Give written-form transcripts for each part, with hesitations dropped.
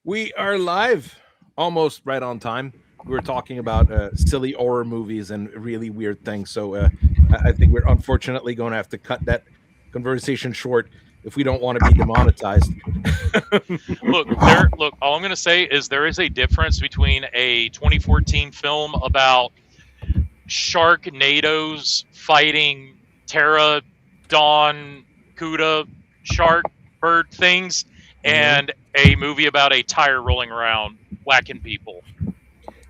We are live, almost right on time. We were talking about silly horror movies and really weird things. So I think we're unfortunately going to have to cut that conversation short if we don't want to be demonetized. Look. All I'm going to say is there is a difference between a 2014 film about sharknadoes fighting pterodon, cuda, shark, bird things, Mhm. and a movie about a tire rolling around whacking people.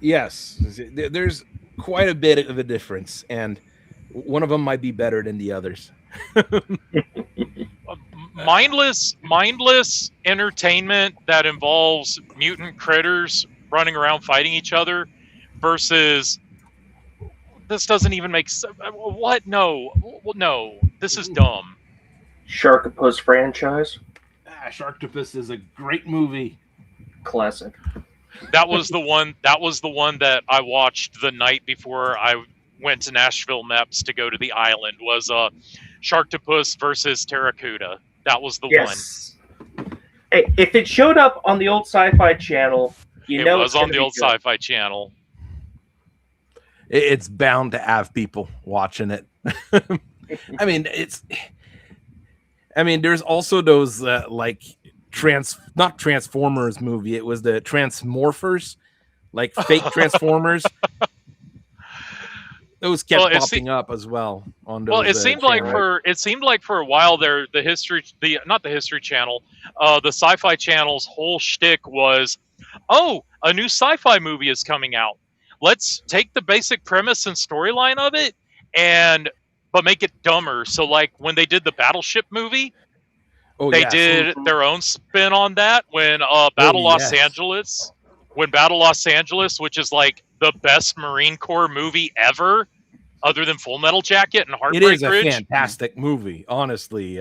Yes, there's quite a bit of a difference, and one of them might be better than the others. Uh, mindless entertainment that involves mutant critters running around fighting each other versus this doesn't even make sense. What? No. No. This is dumb. Sharktopus franchise, Sharktopus is a great movie. classic. That was the one that I watched the night before I went to Nashville Meps to go to the island. Was Sharktopus versus Terracuda. That was the one. Yes. Hey, if it showed up on the old Sci-Fi Channel, It was on the old Sci-Fi Channel. It's bound to have people watching it. I mean, there's also those like not Transformers movie. It was the Transmorphers, like fake Transformers. Those kept popping up as well on those. Well, it seemed like channels. for a while there, not the History Channel, the Sci-Fi Channel's whole shtick was, oh, a new sci-fi movie is coming out. Let's take the basic premise and storyline of it, but make it dumber. So, like when they did the Battleship movie, they did their own spin on that. When Los Angeles, Battle Los Angeles, which is like the best Marine Corps movie ever, other than Full Metal Jacket and Heartbreak Ridge. It is Ridge. A fantastic movie, honestly.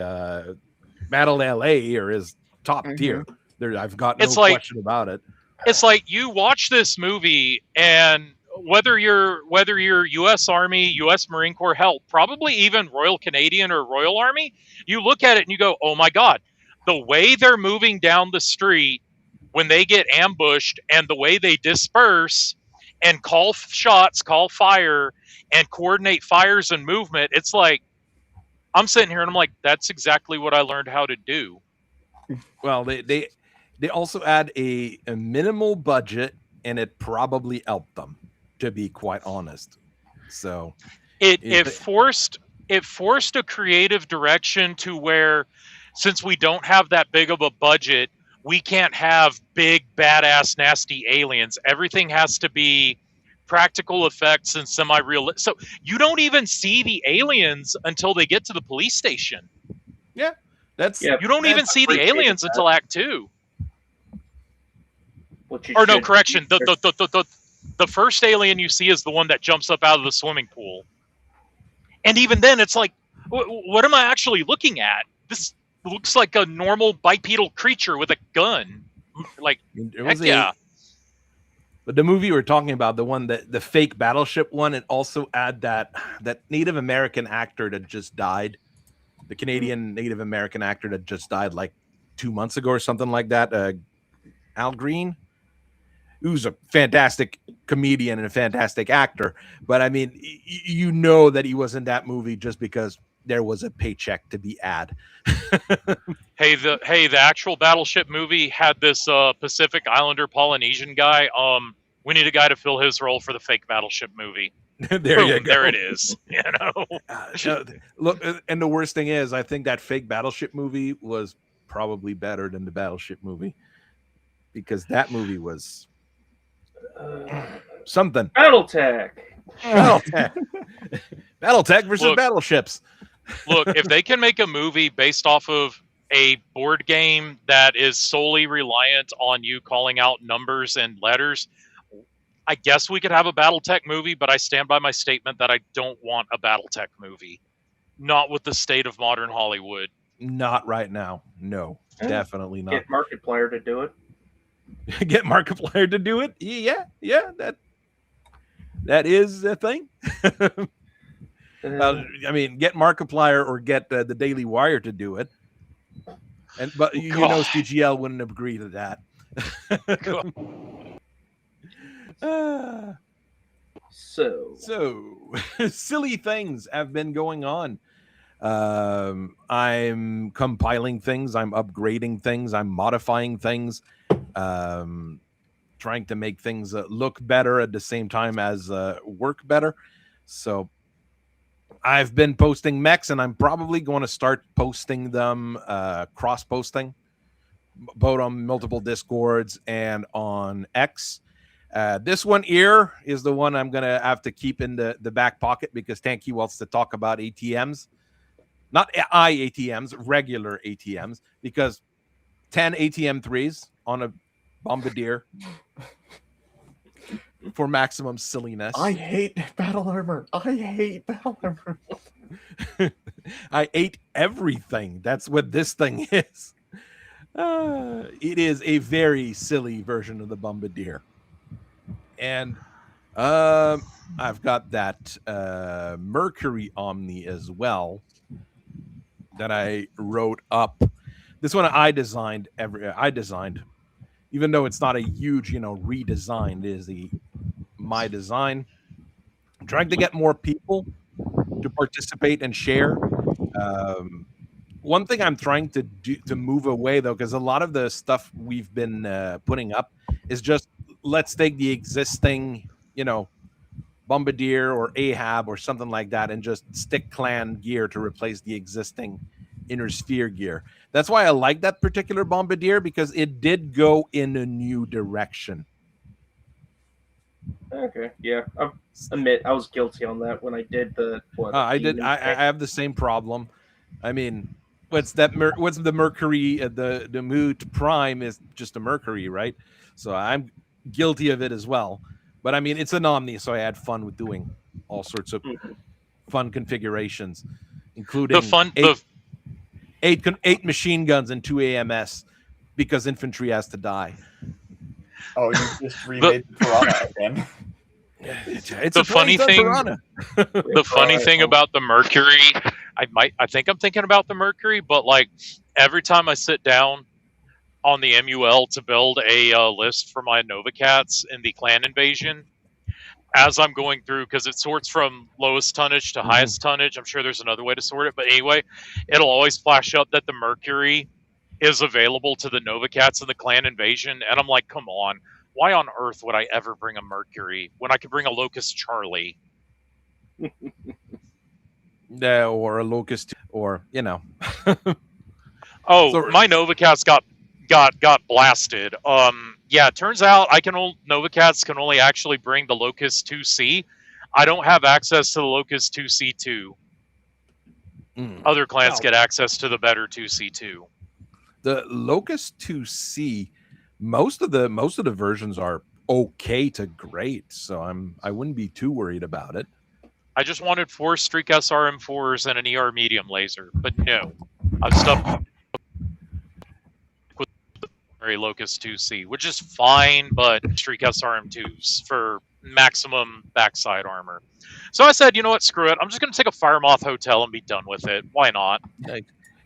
Battle LA here is top tier. I've got no question about it. It's like you watch this movie, and whether you're U.S. Army, U.S. Marine Corps, hell, probably even Royal Canadian or Royal Army, you look at it and you go, "Oh my God, the way they're moving down the street when they get ambushed, and the way they disperse and call shots, call fire, and coordinate fires and movement." It's like I'm sitting here and I'm like, "That's exactly what I learned how to do." Well, they also add a minimal budget, and it probably helped them, to be quite honest. So it forced a creative direction to where, since we don't have that big of a budget, we can't have big, badass, nasty aliens. Everything has to be practical effects and semi-real. So you don't even see the aliens until they get to the police station. Yeah, you don't even see the aliens until Act 2. Or no, correction. The first alien you see is the one that jumps up out of the swimming pool. And even then, it's like, what am I actually looking at? This looks like a normal bipedal creature with a gun. Like, yeah. But the movie we're talking about, the fake battleship one, it also had that Native American actor that just died. The Canadian Native American actor that just died like 2 months ago or something like that. Al Green, who's a fantastic comedian and a fantastic actor. But I mean, you know that he was in that movie just because there was a paycheck to be had. Hey, the actual Battleship movie had this Pacific Islander Polynesian guy. We need a guy to fill his role for the fake Battleship movie. There you go. There it is. You know. Look, and the worst thing is, I think that fake Battleship movie was probably better than the Battleship movie, because that movie was something. Battletech versus battleships. Look, if they can make a movie based off of a board game that is solely reliant on you calling out numbers and letters, I guess we could have a Battletech movie, but I stand by my statement that I don't want a Battletech movie. Not with the state of modern Hollywood. Not right now. No, definitely not. Get Markiplier to do it. Get Markiplier to do it? Yeah, that is a thing. I mean, get Markiplier or get the Daily Wire to do it. But Oh, you know, God. CGL wouldn't agree to that. Ah. So, So, silly things have been going on. I'm compiling things, I'm upgrading things, I'm modifying things, trying to make things look better at the same time as work better. So, I've been posting mechs, and I'm probably going to start posting them cross posting, both on multiple discords and on X. This one here is the one I'm gonna have to keep in the back pocket because Tanky wants to talk about ATMs, not IATMs, regular ATMs, because 10 ATM threes on a Bombardier for maximum silliness. I hate battle armor. I hate battle armor. I ate everything. That's what this thing is. It is a very silly version of the Bombardier. And I've got that Mercury Omni as well that I wrote up. This one I designed even though it's not a huge, redesign, it is my design. I'm trying to get more people to participate and share. One thing I'm trying to do to move away though, because a lot of the stuff we've been putting up is just let's take the existing, Bombardier or Ahab or something like that and just stick clan gear to replace the existing inner sphere gear. That's why I like that particular Bombardier, because it did go in a new direction. okay, yeah, I admit I was guilty on that when I did the I have the same problem. I mean, what's the Mercury? The Moot Prime is just a Mercury, right? So I'm guilty of it as well. But I mean, it's an Omni, so I had fun with doing all sorts of fun configurations, including eight machine guns and 2 AMS because infantry has to die. Oh, you just remade the Piranha again. It's the funny thing. The The funny thing about the Mercury, I think I'm thinking about the Mercury, but like every time I sit down on the MUL to build a list for my Nova Cats in the clan invasion, as I'm going through, because it sorts from lowest tonnage to highest tonnage. I'm sure there's another way to sort it, but anyway, it'll always flash up that the Mercury is available to the Nova Cats in the clan invasion, and I'm like, come on, why on earth would I ever bring a Mercury when I could bring a Locust Charlie? Or a Locust, or Oh, So- my Nova Cats got blasted. Yeah, it turns out Nova Cats can only actually bring the Locust 2C. I don't have access to the Locust 2C2. Other clans get access to the better 2C2. The Locust 2C, most of the versions are okay to great, so I wouldn't be too worried about it. I just wanted 4 Streak SRM4s and an ER medium laser, but no. I've stuck with Locust 2C, which is fine, but Streak SRM2s for maximum backside armor. So I said, you know what, screw it. I'm just going to take a Firemoth Hotel and be done with it. Why not?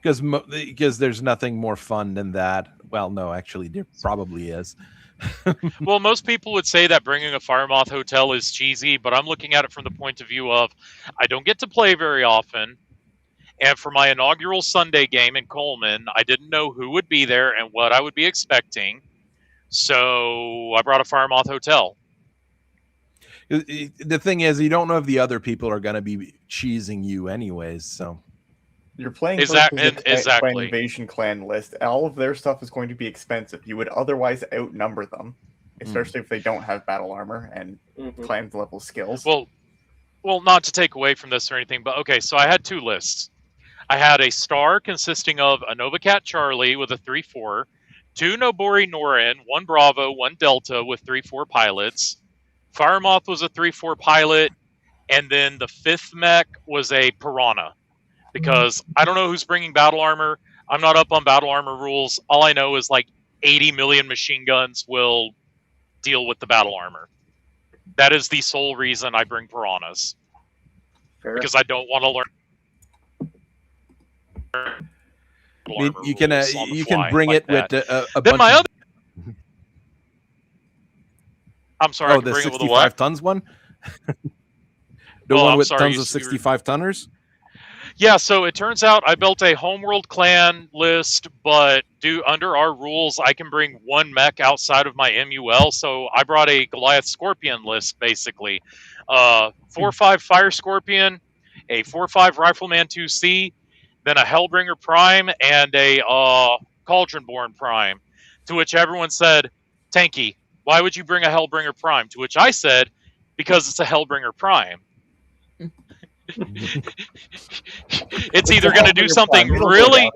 Because there's nothing more fun than that. Well, no, actually, there probably is. Well, most people would say that bringing a Firemoth Hotel is cheesy, but I'm looking at it from the point of view of I don't get to play very often. And for my inaugural Sunday game in Coleman, I didn't know who would be there and what I would be expecting. So I brought a Firemoth Hotel. The thing is, you don't know if the other people are going to be cheesing you anyways, so... You're playing Exactly. Invasion clan list. All of their stuff is going to be expensive. You would otherwise outnumber them, especially if they don't have battle armor and clan level skills. Well, not to take away from this or anything, but okay, so I had 2 lists. I had a star consisting of a Nova Cat Charlie with a 3-4, 2 Nobori Norin, 1 Bravo, 1 Delta with 3-4 pilots. Firemoth was a 3-4 pilot, and then the 5th mech was a Piranha. Because I don't know who's bringing battle armor. I'm not up on battle armor rules. All I know is like 80 million machine guns will deal with the battle armor. That is the sole reason I bring Piranhas. Fair. Because I don't want to learn armor You can rules on the you fly can bring like it with that. a Then bunch my of. other. I'm sorry. I Oh, can the bring it with a 65 what? tons one. Oh, one I'm with sorry, tons of 65 tonners. Yeah, so it turns out I built a homeworld clan list, but under our rules, I can bring one mech outside of my MUL. So I brought a Goliath Scorpion list, basically. 4/5 Fire Scorpion, a 4/5 Rifleman 2C, then a Hellbringer Prime, and a Cauldronborn Prime. To which everyone said, Tanky, why would you bring a Hellbringer Prime? To which I said, because it's a Hellbringer Prime. It's either going to do something really.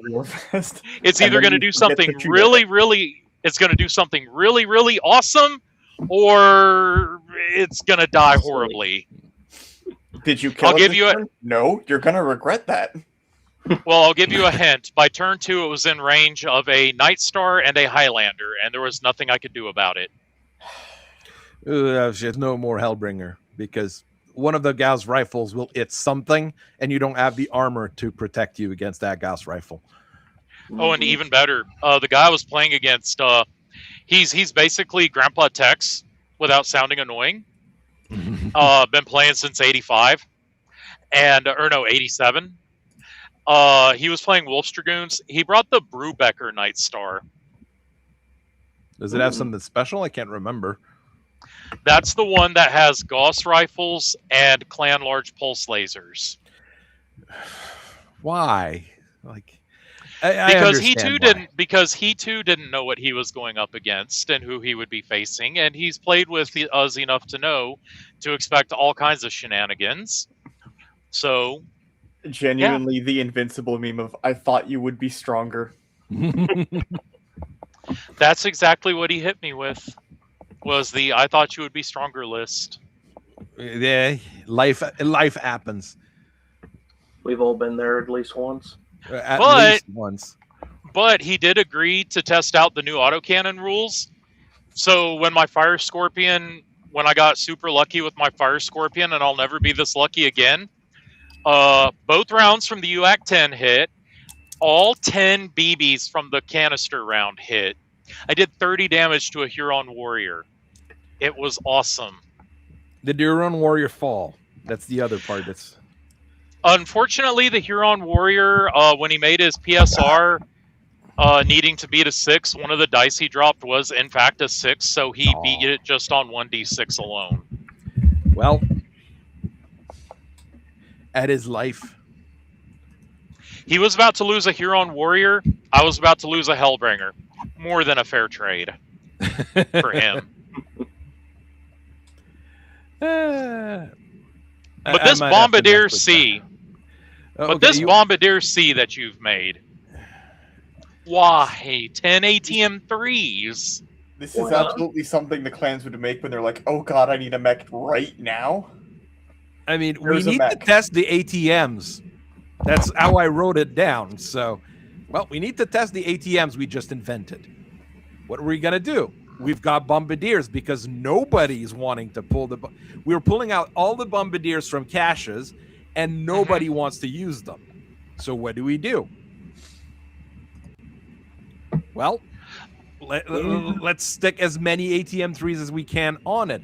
It's either going to do something really. It's going to do something really awesome, or it's going to die horribly. Did you kill I'll give you a. No, you're going to regret that. Well, I'll give you a hint. By turn 2, it was in range of a Night Star and a Highlander, and there was nothing I could do about it. There's no more Hellbringer because one of the Gauss rifles will hit something, and you don't have the armor to protect you against that Gauss rifle. Oh, and even better, the guy I was playing against, he's basically Grandpa Tex without sounding annoying. Been playing since '85, or no, '87. He was playing Wolf's Dragoons. He brought the Brubaker Night Star. Does it have something special? I can't remember. That's the one that has Gauss rifles and Clan large pulse lasers. Why? Because he too didn't know what he was going up against and who he would be facing, and he's played with us enough to know to expect all kinds of shenanigans. So, genuinely, the invincible meme of "I thought you would be stronger." That's exactly what he hit me with. Was the "I thought you would be stronger" list. Yeah, life happens. We've all been there at least once. At least once. But he did agree to test out the new autocannon rules. So when I got super lucky with my Fire Scorpion, and I'll never be this lucky again, both rounds from the UAC 10 hit, all 10 BBs from the canister round hit. I did 30 damage to a Huron Warrior. It was awesome. Did the Huron Warrior fall? That's the other part. Unfortunately, the Huron Warrior, when he made his PSR, needing to beat a 6, one of the dice he dropped was, in fact, a 6, so he beat it just on 1d6 alone. Well, at his life. He was about to lose a Huron Warrior. I was about to lose a Hellbringer. More than a fair trade for him. But this Bombardier C... Bombardier C that you've made, why 10 ATM3s? This is absolutely something the clans would make when they're like, "Oh God, I need a mech right now." I mean, we need to test the ATMs. That's how I wrote it down. So, we need to test the ATMs we just invented. What are we gonna do? We've got Bombardiers because nobody's wanting to pull we're pulling out all the Bombardiers from caches, and nobody wants to use them. So what do? Well, let's stick as many ATM3s as we can on it.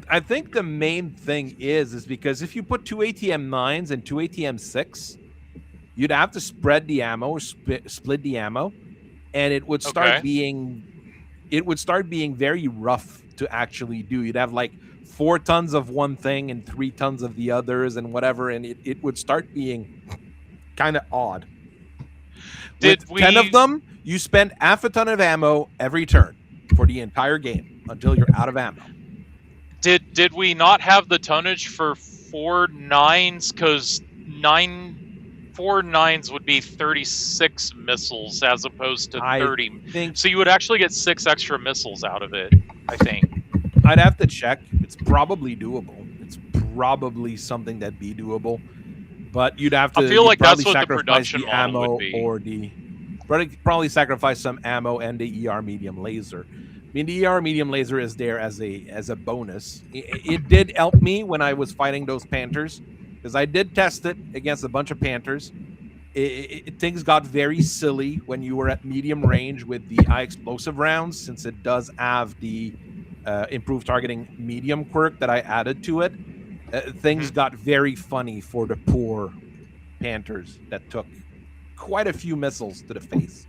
I think the main thing is because if you put 2 ATM9s and 2 ATM6, you'd have to spread the ammo or split the ammo, and it would start being very rough to actually do. You'd have like 4 tons of one thing and 3 tons of the others and whatever, and it would start being kind of odd. With 10 of them, you spend half a ton of ammo every turn for the entire game until you're out of ammo. Did we not have the tonnage for 4 9s? Because 4 9s would be 36 missiles as opposed to 30. So you would actually get 6 extra missiles out of it, I think. I'd have to check. It's probably doable. It's probably something that'd be doable. But you'd have to. I feel like that's what the production ammo would be. Or probably sacrifice some ammo and the ER medium laser. I mean, the ER medium laser is there as a bonus. It did help me when I was fighting those Panthers, because I did test it against a bunch of Panthers, things got very silly when you were at medium range with the high explosive rounds, since it does have the improved targeting medium quirk that I added to it. Things got very funny for the poor Panthers that took quite a few missiles to the face.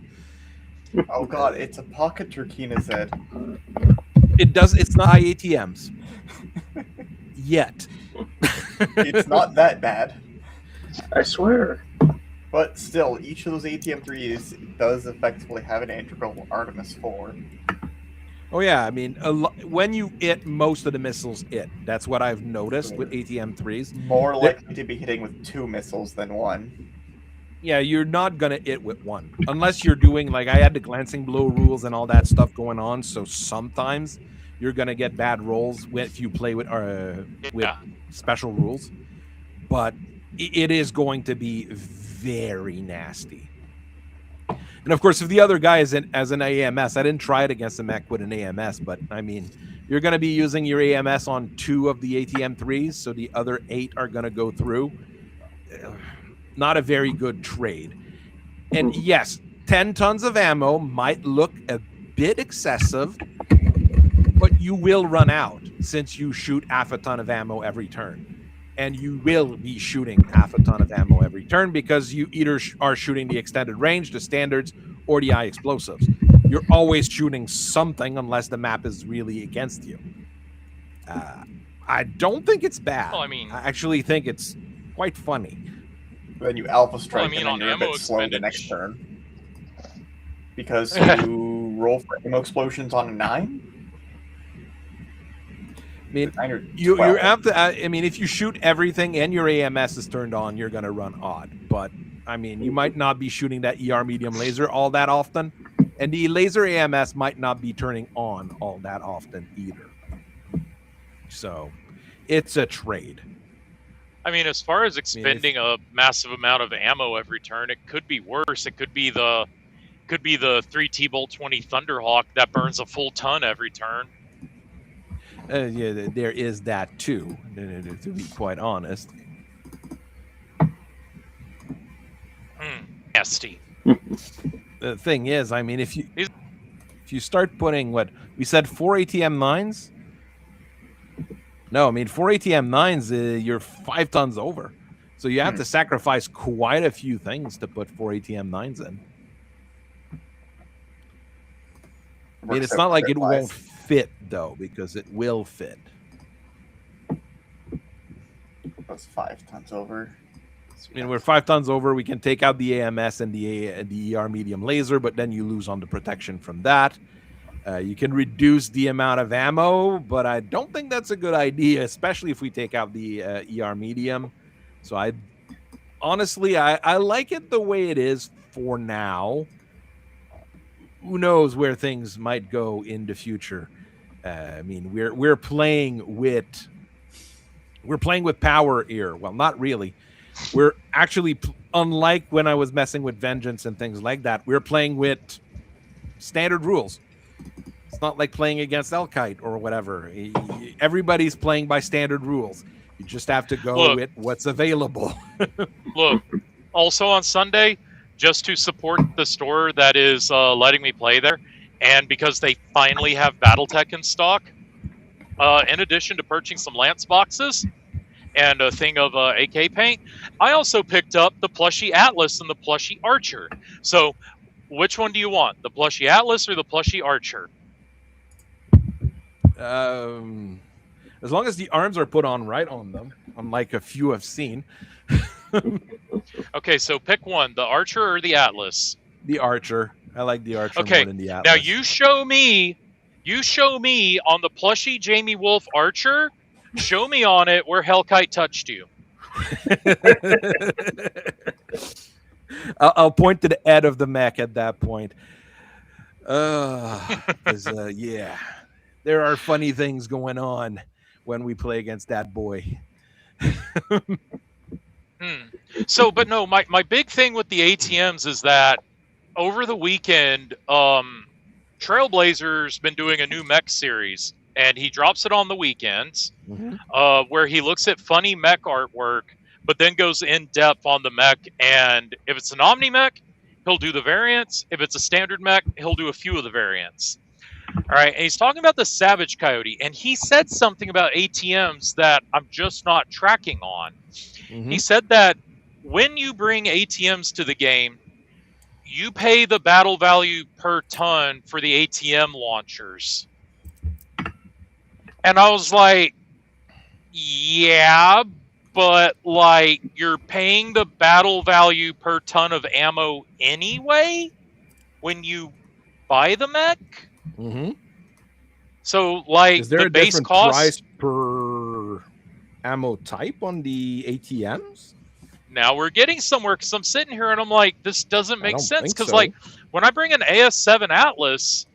Oh god, it's a pocket Turkina Z. It's not high ATMs. Yet. It's not that bad. I swear. But still, each of those ATM3s does effectively have an integral Artemis 4. Oh yeah, I mean, when you hit most of the missiles, that's what I've noticed with ATM3s. More likely to be hitting with 2 missiles than 1. Yeah, you're not gonna hit with 1 unless you're doing, like, I had the glancing blow rules and all that stuff going on. So sometimes you're gonna get bad rolls if you play with special rules, but it is going to be very nasty. And of course, if the other guy is as an AMS, I didn't try it against the mech with an AMS, but I mean, you're going to be using your AMS on 2 of the ATM3s, so the other 8 are going to go through. Not a very good trade. And yes, 10 tons of ammo might look a bit excessive, but you will run out since you shoot half a ton of ammo every turn. And you will be shooting half a ton of ammo every turn because you either are shooting the extended range, the standards, or the high explosives. You're always shooting something unless the map is really against you. I don't think it's bad. Well, I mean, I actually think it's quite funny. Then you alpha strike Well, I mean, and then on you're a ammo bit slow the next expendage- turn. Because you roll for ammo explosions on a 9? I mean, 9 or you 12. have to. I mean, if you shoot everything and your AMS is turned on, you're going to run odd. But I mean, you might not be shooting that ER medium laser all that often, and the laser AMS might not be turning on all that often either. So, it's a trade. I mean, as far as expending a massive amount of ammo every turn, it could be worse. It could be the 3 T-Bolt 20 Thunderhawk that burns a full ton every turn. Yeah, there is that too, to be quite honest. Nasty. The thing is, I mean, if you start putting what we said, 4 ATM 9s. No, I mean 4 ATM 9s, you're 5 tons over, so you have to sacrifice quite a few things to put 4 ATM 9s in. I mean, it's not like it won't fit though, because it will fit. That's 5 tons over. I mean, we're 5 tons over. We can take out the AMS and the ER medium laser, but then you lose on the protection from that. You can reduce the amount of ammo, but I don't think that's a good idea, especially if we take out the ER medium. So I like it the way it is for now. Who knows where things might go in the future? I mean, we're playing with power here. Well, not really. We're actually, unlike when I was messing with Vengeance and things like that, we're playing with standard rules. It's not like playing against Elkite or whatever. Everybody's playing by standard rules. You just have to go with what's available. Look, also on Sunday, just to support the store that is letting me play there, and because they finally have Battletech in stock, in addition to purchasing some Lance boxes and a thing of AK paint, I also picked up the plushie Atlas and the plushie Archer. So, which one do you want? The plushie Atlas or the plushie Archer? As long as the arms are put on right on them, unlike a few I've seen. Okay, so pick one, the Archer or the Atlas? The Archer. I like the Archer more than the Atlas. Now you show me on the plushie Jamie Wolf Archer, show me on it where Hellkite touched you. I'll point to the head of the mech at that point. Yeah, there are funny things going on when we play against that boy. So, but no, my big thing with the ATMs is that over the weekend, Trailblazer's been doing a new mech series, and he drops it on the weekends, where he looks at funny mech artwork but then goes in depth on the mech. And if it's an Omni mech, he'll do the variants. If it's a standard mech, he'll do a few of the variants. All right, and he's talking about the Savage Coyote, and he said something about ATMs that I'm just not tracking on. He said that when you bring ATMs to the game, you pay the battle value per ton for the ATM launchers. And I was like, yeah, but like you're paying the battle value per ton of ammo anyway when you buy the mech? So like is there the a base different cost price per ammo type on the ATMs? Now we're getting somewhere, because I'm sitting here and I'm like, this doesn't make sense. Because so. like when I bring an AS7 Atlas,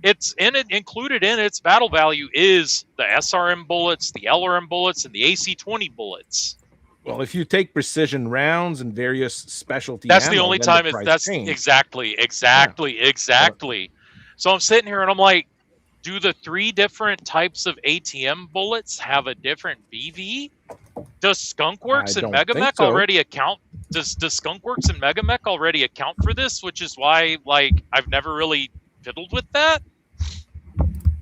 it's included in its battle value is the SRM bullets, the LRM bullets, and the AC-20 bullets. Well, if you take precision rounds and various specialty, that's ammo, the only then time the it's price that's change. exactly. So I'm sitting here and I'm like, do the 3 different types of ATM bullets have a different BV? Does Skunkworks and Megamech already account? Does Skunkworks and Megamech already account for this? Which is why, like, I've never really fiddled with that.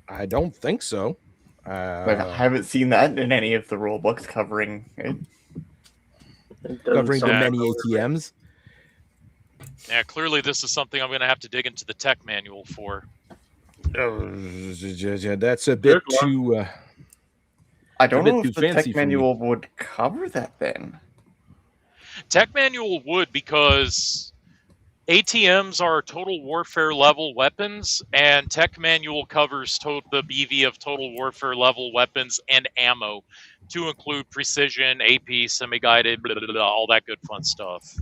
I don't think so. Like, I haven't seen that in any of the rule books covering it. Covering the many ATMs. Yeah, clearly this is something I'm going to have to dig into the tech manual for. That's a bit too. I don't know if the tech manual would cover that then. Tech manual would, because ATMs are total warfare level weapons, and tech manual covers the BV of total warfare level weapons and ammo, to include precision, AP, semi-guided, blah, blah, blah, all that good fun stuff.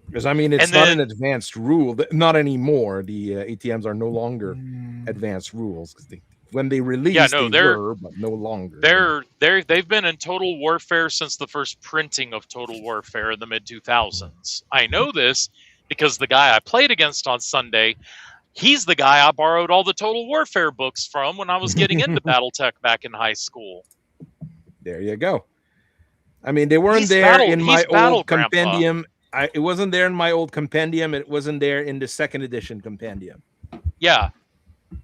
Because I mean, it's not an advanced rule. Not anymore. The ATMs are no longer advanced rules, because when they released, they were, but no longer. They've been in Total Warfare since the first printing of Total Warfare in the mid-2000s. I know this because the guy I played against on Sunday, he's the guy I borrowed all the Total Warfare books from when I was getting into Battletech back in high school. There you go. I mean, they weren't there in my old compendium. It wasn't there in my old compendium. It wasn't there in the second edition compendium. Yeah.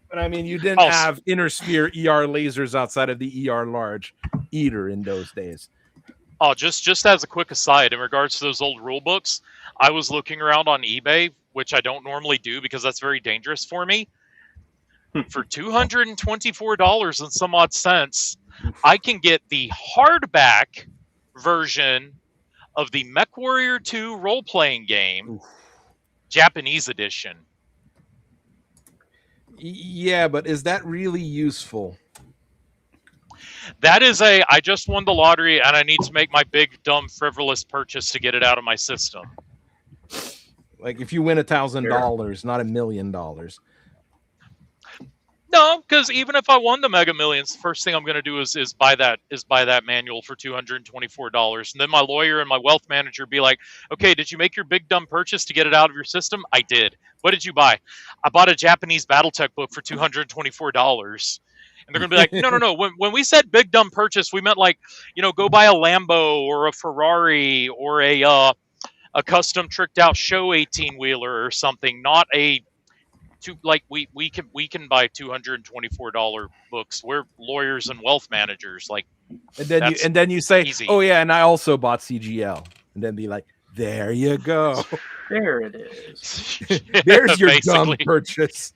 But I mean, you didn't have inner sphere ER lasers outside of the ER large either in those days. Oh, just as a quick aside, in regards to those old rule books, I was looking around on eBay, which I don't normally do because that's very dangerous for me. For $224 and some odd cents, I can get the hardback version of the MechWarrior 2 role-playing game, Japanese edition. Yeah, but is that really useful? That is I just won the lottery and I need to make my big, dumb, frivolous purchase to get it out of my system. Like if you win $1,000, not $1 million. No, because even if I won the Mega Millions, the first thing I'm going to do is buy that manual for $224, and then my lawyer and my wealth manager be like, "Okay, did you make your big dumb purchase to get it out of your system?" I did. What did you buy? I bought a Japanese Battletech book for $224. And they're going to be like, no. When we said big dumb purchase, we meant like, go buy a Lambo or a Ferrari or a custom tricked out show 18-wheeler or something, not a. We can buy $224 books. We're lawyers and wealth managers. Like, and then you say, easy. "Oh yeah, and I also bought CGL," and then be like, "There you go. There it is. There's your dumb purchase."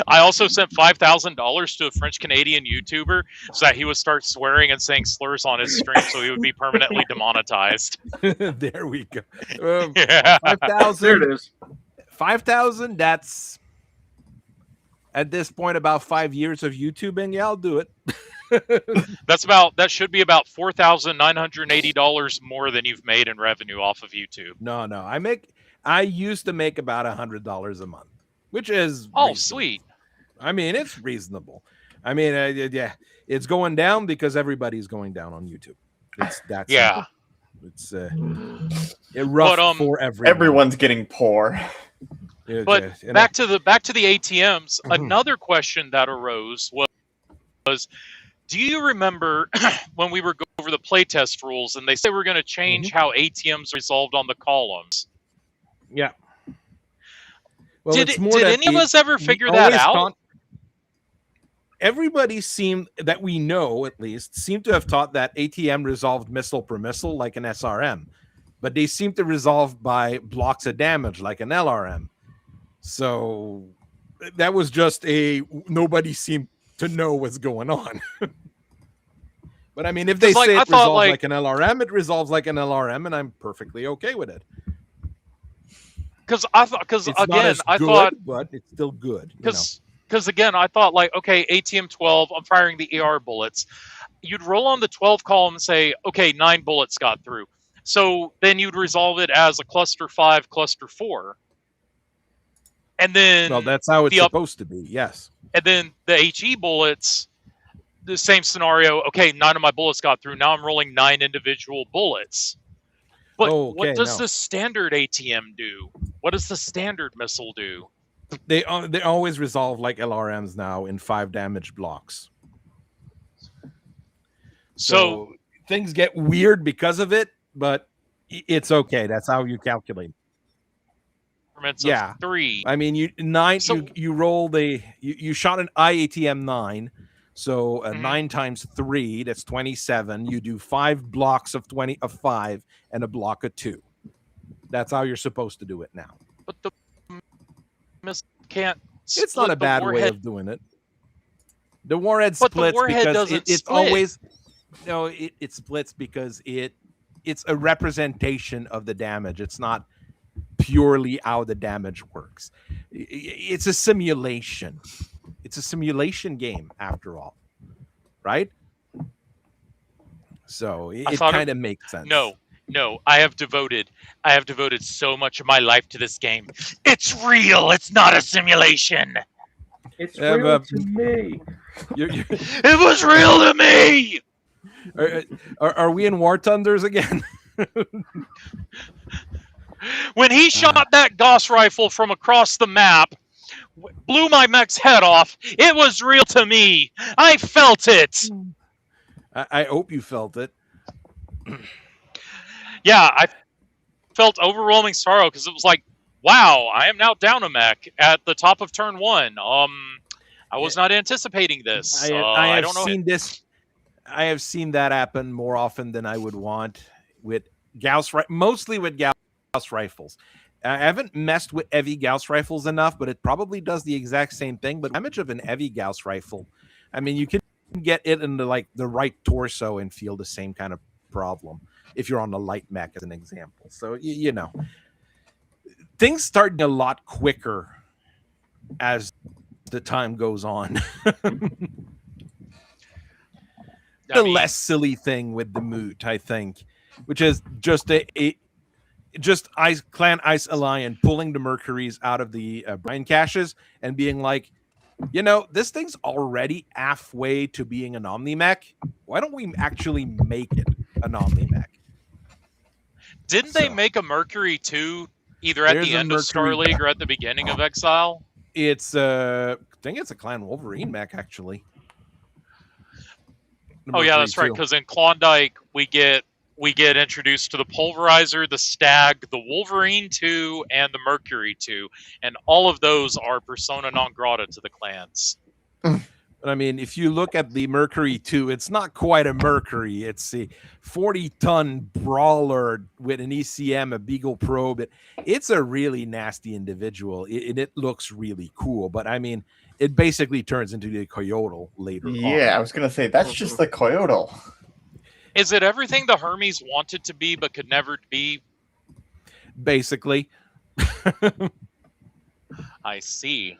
I also sent $5,000 to a French Canadian YouTuber so that he would start swearing and saying slurs on his stream, so he would be permanently demonetized. There we go. Yeah. 5,000. There it is. 5,000. That's at this point about 5 years of YouTubing. Yeah, I'll do it. That should be about $4,980 more than you've made in revenue off of YouTube. No. I used to make about $100 a month, which is reasonable. Sweet. I mean, it's reasonable. I mean, yeah, it's going down because everybody's going down on YouTube. It's that simple. It's rough for everyone. Everyone's getting poor. But back to the ATMs. Another question that arose was, Do you remember when we were going over the playtest rules and they said we're going to change how ATMs resolved on the columns? Yeah. Well, Did it's more did that any of us ever we figure that always out? Everybody seemed, that we know at least, seemed to have taught that ATM resolved missile per missile like an SRM, but they seem to resolve by blocks of damage like an LRM. So that was just nobody seemed to know what's going on. But I mean, if they say it resolves like an LRM, it resolves like an LRM, and I'm perfectly okay with it. Because I thought, but it's still good. Because again, I thought like, okay, ATM 12, I'm firing the AR bullets. You'd roll on the 12 column and say, okay, 9 bullets got through. So then you'd resolve it as a cluster 5, cluster 4. And then... Well, that's how it's supposed to be, yes. And then the HE bullets, the same scenario. Okay, 9 of my bullets got through. Now I'm rolling 9 individual bullets. But what does the standard ATM do? What does the standard missile do? They always resolve like LRMs now in 5 damage blocks. So things get weird because of it, but it's okay. That's how you calculate. Yeah, 3. I mean, you roll you shot an IATM 9, so 9 times 3, that's 27. You do 5 blocks of 5 and a block of 2. That's how you're supposed to do it now. But the missile can't. It's not a bad way of doing it. The warhead splits because it's always it splits because it's a representation of the damage. It's not purely how the damage works. It's a simulation. It's a simulation game after all, right? So it kind of makes sense. No, I have devoted so much of my life to this game. It's real. It's not a simulation. It's real to me. It was real to me. Are we in War Thunders again? When he shot that Gauss rifle from across the map, blew my mech's head off, it was real to me. I felt it. I hope you felt it. Yeah, I felt overwhelming sorrow because it was like, wow, I am now down a mech at the top of turn 1. I was not anticipating this. I don't know. I have seen that happen more often than I would want with mostly with Gauss rifles. I haven't messed with heavy Gauss rifles enough, but it probably does the exact same thing. But damage of an heavy Gauss rifle, I mean, you can get it into like the right torso and feel the same kind of problem if you're on the light mech, as an example. So things start a lot quicker as the time goes on. The less silly thing with the moot, I think, which is just Clan Ice Alliance pulling the Mercuries out of the brine caches and being like, this thing's already halfway to being an Omni-Mech. Why don't we actually make it an Omni-Mech? Didn't they make a Mercury 2 either at the end of Star League or at the beginning of Exile? I think it's a Clan Wolverine mech, actually. Oh yeah, that's right. Because in Klondike we get introduced to the Pulverizer, the Stag, the Wolverine 2, and the Mercury 2, and all of those are persona non grata to the clans. I mean, if you look at the Mercury 2, it's not quite a Mercury. It's a 40-ton brawler with an ECM, a Beagle probe. It's a really nasty individual. It looks really cool, but I mean, it basically turns into the Coyote later on. Yeah, I was going to say, that's just the Coyote. Is it everything the Hermes wanted to be but could never be? Basically. I see.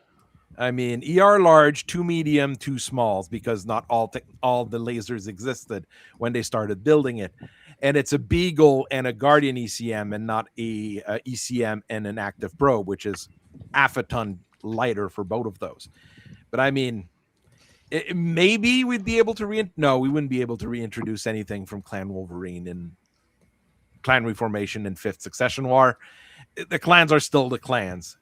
I mean, ER large, 2 medium, 2 smalls, because not all the lasers existed when they started building it. And it's a Beagle and a Guardian ECM and not a ECM and an active probe, which is half a ton lighter for both of those. But I mean, maybe we'd be able to no, we wouldn't be able to reintroduce anything from Clan Wolverine in Clan Reformation and 5th Succession War. The clans are still the clans,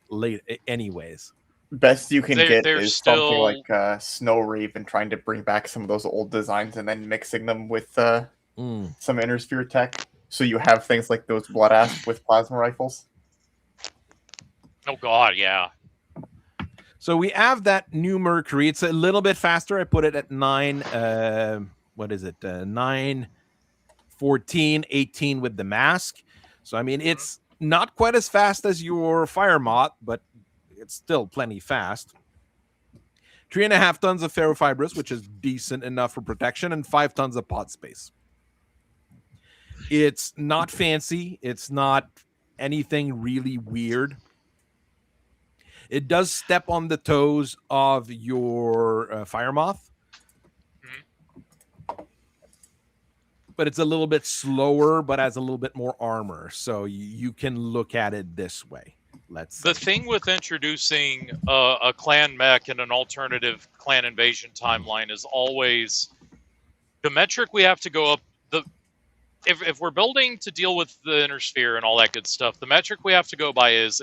anyways. Best you can get They're is still something like Snow Raven, trying to bring back some of those old designs and then mixing them with some Inner Sphere tech. So you have things like those Blood Asp with plasma rifles. oh god, yeah. So we have that new Mercury. It's a little bit faster. I put it at 9. What is it? 9, 14, 18 with the mask. So I mean, it's not quite as fast as your Fire Moth, but it's still plenty fast. 3.5 tons of ferrofibrous, which is decent enough for protection, and 5 tons of pod space. It's not fancy. It's not anything really weird. It does step on the toes of your Fire Moth, but it's a little bit slower, but has a little bit more armor. So you can look at it this way. The thing with introducing a clan mech and an alternative clan invasion timeline is always the metric we have to go up. If we're building to deal with the Inner Sphere and all that good stuff, the metric we have to go by is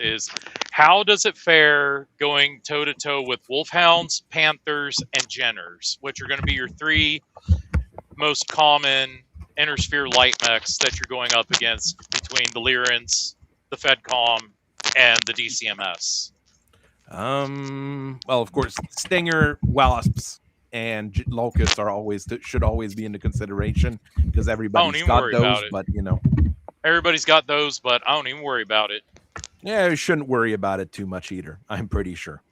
how does it fare going toe to toe with Wolfhounds, Panthers, and Jenners, which are going to be your 3 most common Inner Sphere light mechs that you're going up against between the Lyrans, the FedCom, and the DCMS. Well, of course, Stinger, Wasps, and Locusts should always be into consideration because everybody's got those. But everybody's got those, but I don't even worry about it. Yeah, you shouldn't worry about it too much either. I'm pretty sure.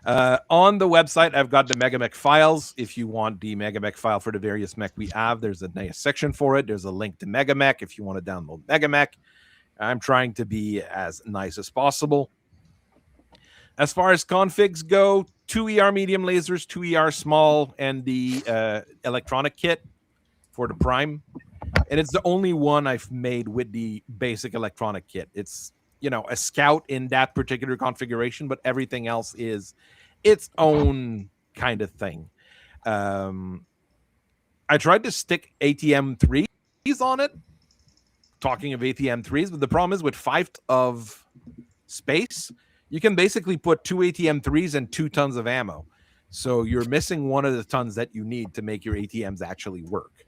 On the website, I've got the Megamech files. If you want the Megamech file for the various mech we have, there's a nice section for it. There's a link to Megamech if you want to download Megamech. I'm trying to be as nice as possible. As far as configs go, 2 ER medium lasers, 2 ER small, and the electronic kit for the Prime. And it's the only one I've made with the basic electronic kit. It's, a Scout in that particular configuration, but everything else is its own kind of thing. I tried to stick ATM 3s on it. Talking of ATM 3s, but the problem is with 5 of space, you can basically put 2 ATM 3s and 2 tons of ammo. So you're missing one of the tons that you need to make your ATMs actually work.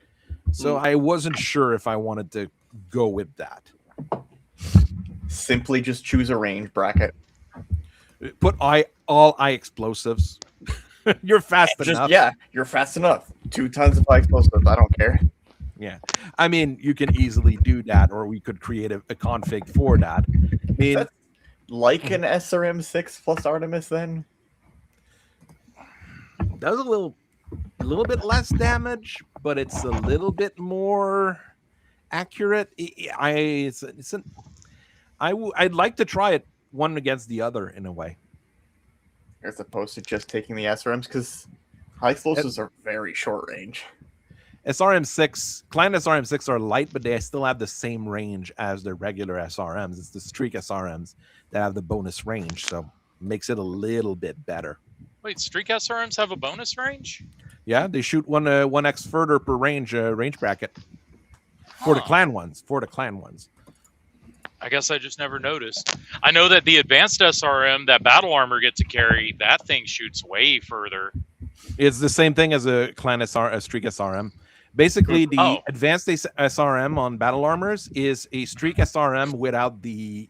So I wasn't sure if I wanted to go with that. Simply just choose a range bracket. Put all eye explosives. You're fast enough. Yeah, you're fast enough. 2 tons of eye explosives. I don't care. Yeah. I mean, you can easily do that, or we could create a config for that. I mean, that's like an SRM6 plus Artemis then? Does a little bit less damage, but it's a little bit more accurate. I'd like to try it one against the other in a way. As opposed to just taking the SRMs, because high explosives are very short range. SRM6, Clan SRM6 are light, but they still have the same range as their regular SRMs. It's the Streak SRMs that have the bonus range, so makes it a little bit better. Wait, Streak SRMs have a bonus range? Yeah, they shoot 1x further per range bracket for the clan ones. I guess I just never noticed. I know that the advanced SRM that Battle Armor get to carry, that thing shoots way further. It's the same thing as a Clan Streak SRM. Basically, the advanced SRM on Battle Armors is a Streak SRM without the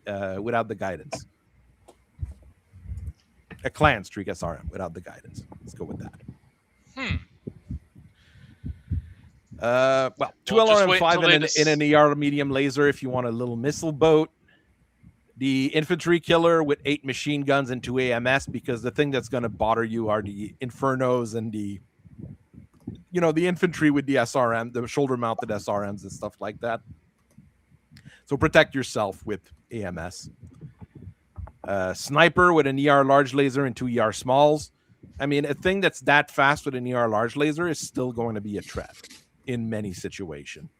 guidance. A Clan Streak SRM without the guidance. Let's go with that. Well, 2 LRM5 in an ER medium laser if you want a little missile boat. The infantry killer with 8 machine guns and 2 AMS, because the thing that's going to bother you are the Infernos and the infantry with the SRM, the shoulder-mounted SRMs and stuff like that. So protect yourself with AMS. Sniper with an ER large laser and 2 ER smalls. I mean, a thing that's that fast with an ER large laser is still going to be a threat in many situations.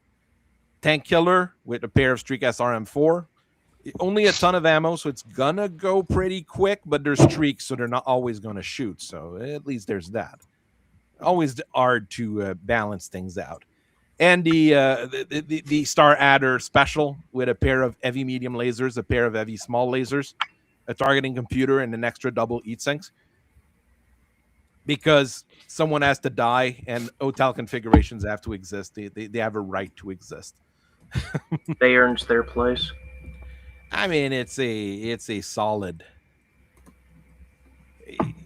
Tank killer with a pair of Streak SRM4. Only a ton of ammo, so it's going to go pretty quick, but there's streaks, so they're not always going to shoot. So at least there's that. Always hard to balance things out. And the Star Adder special with a pair of heavy medium lasers, a pair of heavy small lasers, a targeting computer, and an extra double heat sinks. because someone has to die and OTAL configurations have to exist. They have a right to exist. They earned their place. I mean, it's a solid.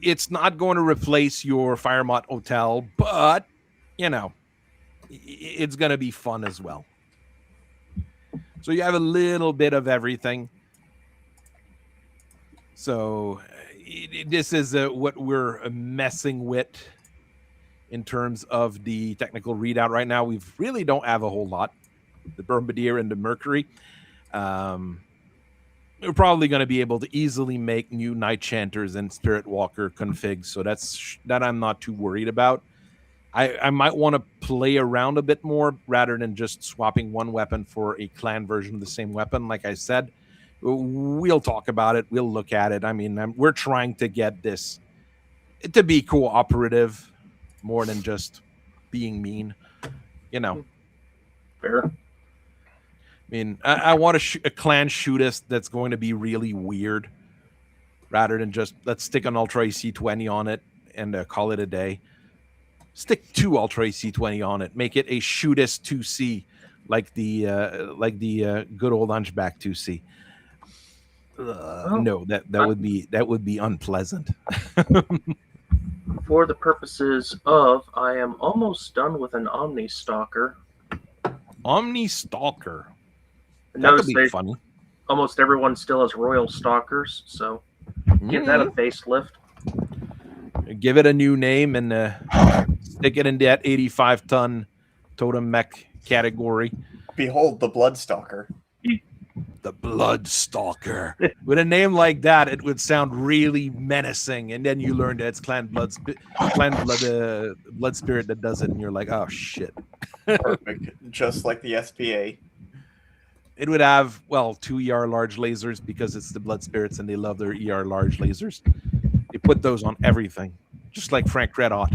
It's not going to replace your Firemont Hotel, but it's going to be fun as well. So you have a little bit of everything. So this is what we're messing with in terms of the technical readout right now. We really don't have a whole lot. The Bombardier and the Mercury. We're probably going to be able to easily make new Night Chanters and Spirit Walker configs. So that I'm not too worried about. I might want to play around a bit more rather than just swapping one weapon for a clan version of the same weapon. Like I said, we'll talk about it. We'll look at it. I mean, we're trying to get this to be cooperative more than just being mean, Fair. I mean, I want a clan shootist that's going to be really weird rather than just let's stick an Ultra AC-20 on it and call it a day. Stick 2 Ultra AC-20 on it. Make it a shootist 2C like the good old Hunchback 2C. No, that would be unpleasant. For the purposes of, I am almost done with an Omni Stalker. Omni Stalker. That Notice could be funny. Almost everyone still has Royal Stalkers, so give that a facelift. Give it a new name and stick it in that 85-ton totem mech category. Behold the Bloodstalker. The Bloodstalker. With a name like that, it would sound really menacing, and then you learn that it's Clan Blood Spirit that does it, and you're like, oh shit. Perfect. Just like the SPA. It would have, 2 ER large lasers because it's the Blood Spirits and they love their ER large lasers. They put those on everything, just like Frank Red Hot.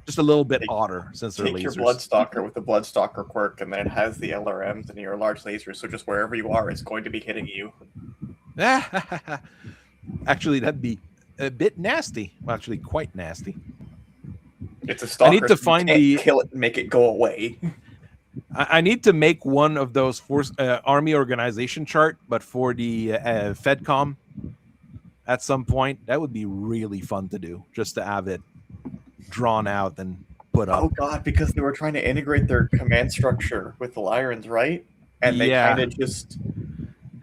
Just a little bit odder since they're lasers. Take your Bloodstalker with the Bloodstalker quirk, and then it has the LRMs and your large lasers, so just wherever you are, it's going to be hitting you. Actually, that'd be a bit nasty. Well, actually, quite nasty. It's a stalker. I need to find kill it and make it go away. I need to make one of those army organization chart, but for the FedCom at some point. That would be really fun to do, just to have it drawn out and put up. Oh god, because they were trying to integrate their command structure with the Lyrans, right? And they kind of just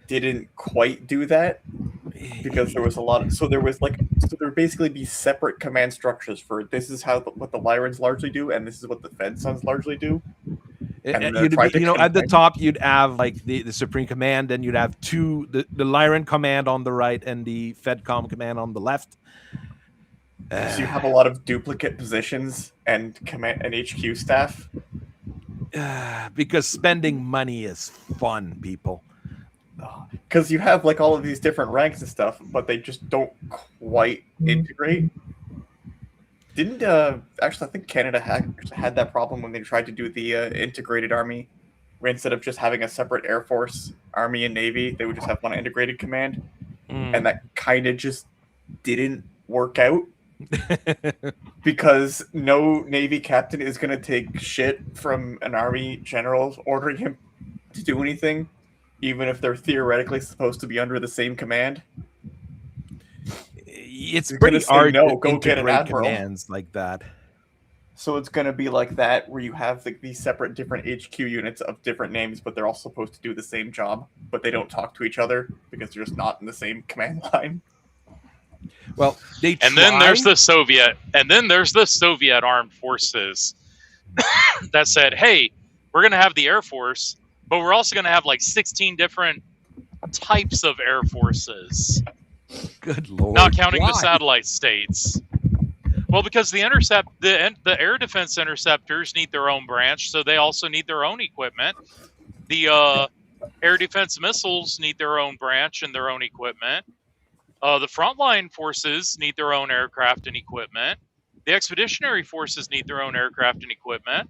didn't quite do that because there was a lot of there would basically be separate command structures for this is what the Lyrans largely do, and this is what the Fed Sons largely do. At the top you'd have like the Supreme Command, and you'd have the Lyran Command on the right and the FedCom Command on the left. So you have a lot of duplicate positions and command and HQ staff. Because spending money is fun, people. Because you have like all of these different ranks and stuff, but they just don't quite integrate. Didn't actually I think Canada had that problem when they tried to do the integrated army, where instead of just having a separate Air Force, Army, and Navy, they would just have one integrated command, and that kind of just didn't work out. Because no Navy captain is going to take shit from an Army general ordering him to do anything, even if they're theoretically supposed to be under the same command. It's pretty hard to go get an admiral. Commands like that. So it's going to be like that, where you have like these separate different HQ units of different names, but they're all supposed to do the same job, but they don't talk to each other because they're just not in the same command line. Well, then there's the Soviet armed forces that said, "Hey, we're going to have the Air Force, but we're also going to have like 16 different types of Air Forces." Good Lord! Not counting the satellite states. Well, because the air defense interceptors need their own branch, so they also need their own equipment. The air defense missiles need their own branch and their own equipment. The frontline forces need their own aircraft and equipment. The expeditionary forces need their own aircraft and equipment.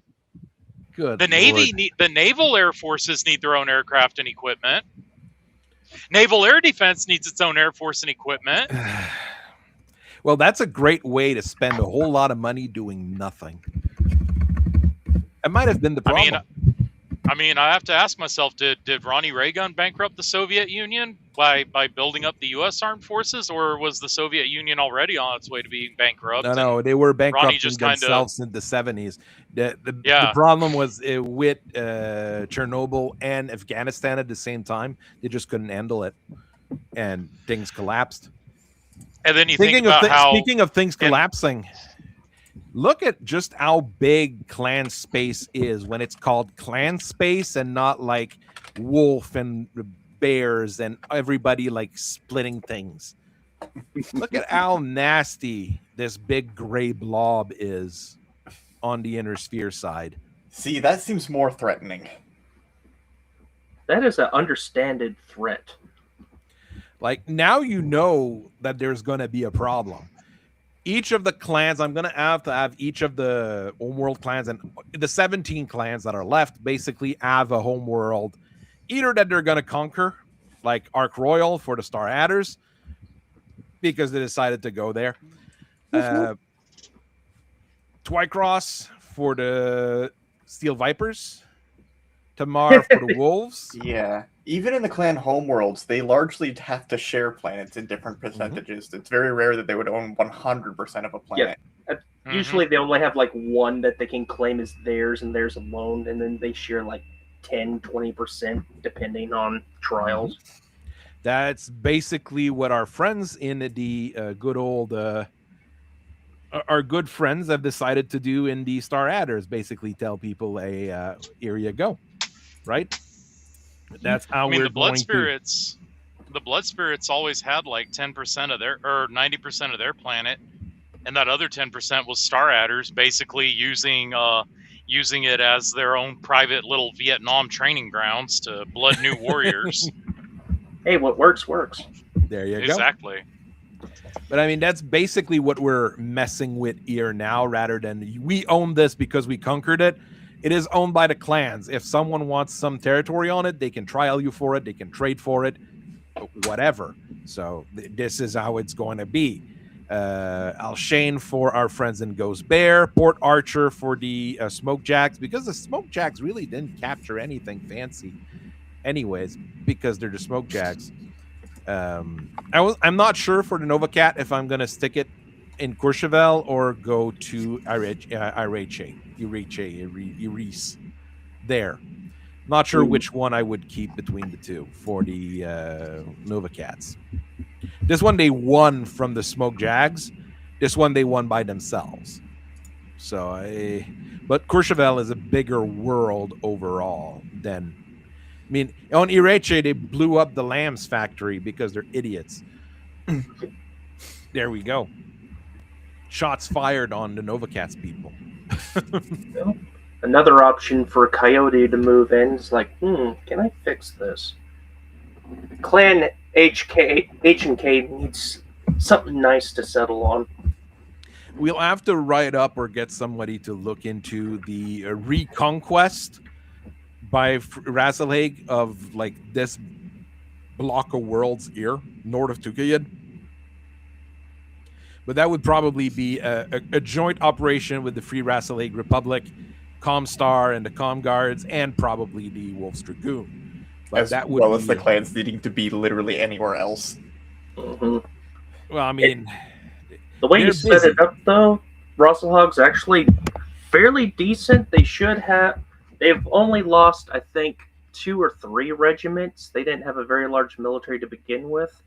Good. The naval air forces need their own aircraft and equipment. Naval air defense needs its own air force and equipment. Well, that's a great way to spend a whole lot of money doing nothing. It might have been the problem. I mean, I have to ask myself: Did Ronnie Reagan bankrupt the Soviet Union by building up the U.S. armed forces, or was the Soviet Union already on its way to being bankrupt? No, they were bankrupting just themselves in the 70s. The Yeah. problem was with Chernobyl and Afghanistan at the same time. They just couldn't handle it, and things collapsed. And then you think about how, speaking of things collapsing, look at just how big clan space is when it's called clan space and not like wolf and bears and everybody like splitting things. Look at how nasty this big gray blob is on the inner sphere side. See, that seems more threatening. That is an understanded threat. Like, now you know that there's going to be a problem. Each of the clans, I'm going to have each of the homeworld clans and the 17 clans that are left basically have a homeworld, either that they're going to conquer, like Ark Royal for the Star Adders, because they decided to go there. Twycross for the Steel Vipers. Tamar for the Wolves. Yeah. Even in the clan homeworlds, they largely have to share planets in different percentages. It's very rare that they would own 100% of a planet. Yeah. Usually they only have like one that they can claim as theirs and theirs alone, and then they share like 10, 20% depending on trials. That's basically what our friends in the good old our good friends have decided to do in the Star Adders. Basically tell people, hey, here you go. Right? That's how we're the blood going spirits. The blood spirits always had like 10% of their, or 90% of their planet, and that other 10% was Star Adders, basically using it as their own private little Vietnam training grounds to blood new warriors. Hey, what works works. There you go. Exactly. But I mean, that's basically what we're messing with here now, rather than we own this because we conquered it. It is owned by the clans. If someone wants some territory on it, they can trial you for it. They can trade for it, whatever. So this is how it's going to be. Alshane for our friends in Ghost Bear. Port Archer for the Smoke Jacks, because the Smoke Jacks really didn't capture anything fancy anyways, because they're the Smoke Jacks. I'm not sure for the Nova Cat if I'm going to stick it in Courchevel or go to Iris. There. Not sure which one I would keep between the two for the Nova Cats. This one they won from the Smoke Jags. This one they won by themselves. But Courchevel is a bigger world overall than. I mean, on Ireche, they blew up the Lambs factory because they're idiots. There we go. Shots fired on the Nova Cats people. Another option for Coyote to move in is like, can I fix this? Clan H&K needs something nice to settle on. We'll have to write up or get somebody to look into the reconquest by Rasalhague of like this block of worlds here, north of Tukayid. But that would probably be a joint operation with the Free Rasalhague Republic, Comstar and the Com Guards, and probably the Wolf's Dragoon. But as that would well as the clans needing to be literally anywhere else. Well, I mean, the way you set it up, though, Rasalhague's actually fairly decent. They've only lost, I think, 2 or 3 regiments. They didn't have a very large military to begin with.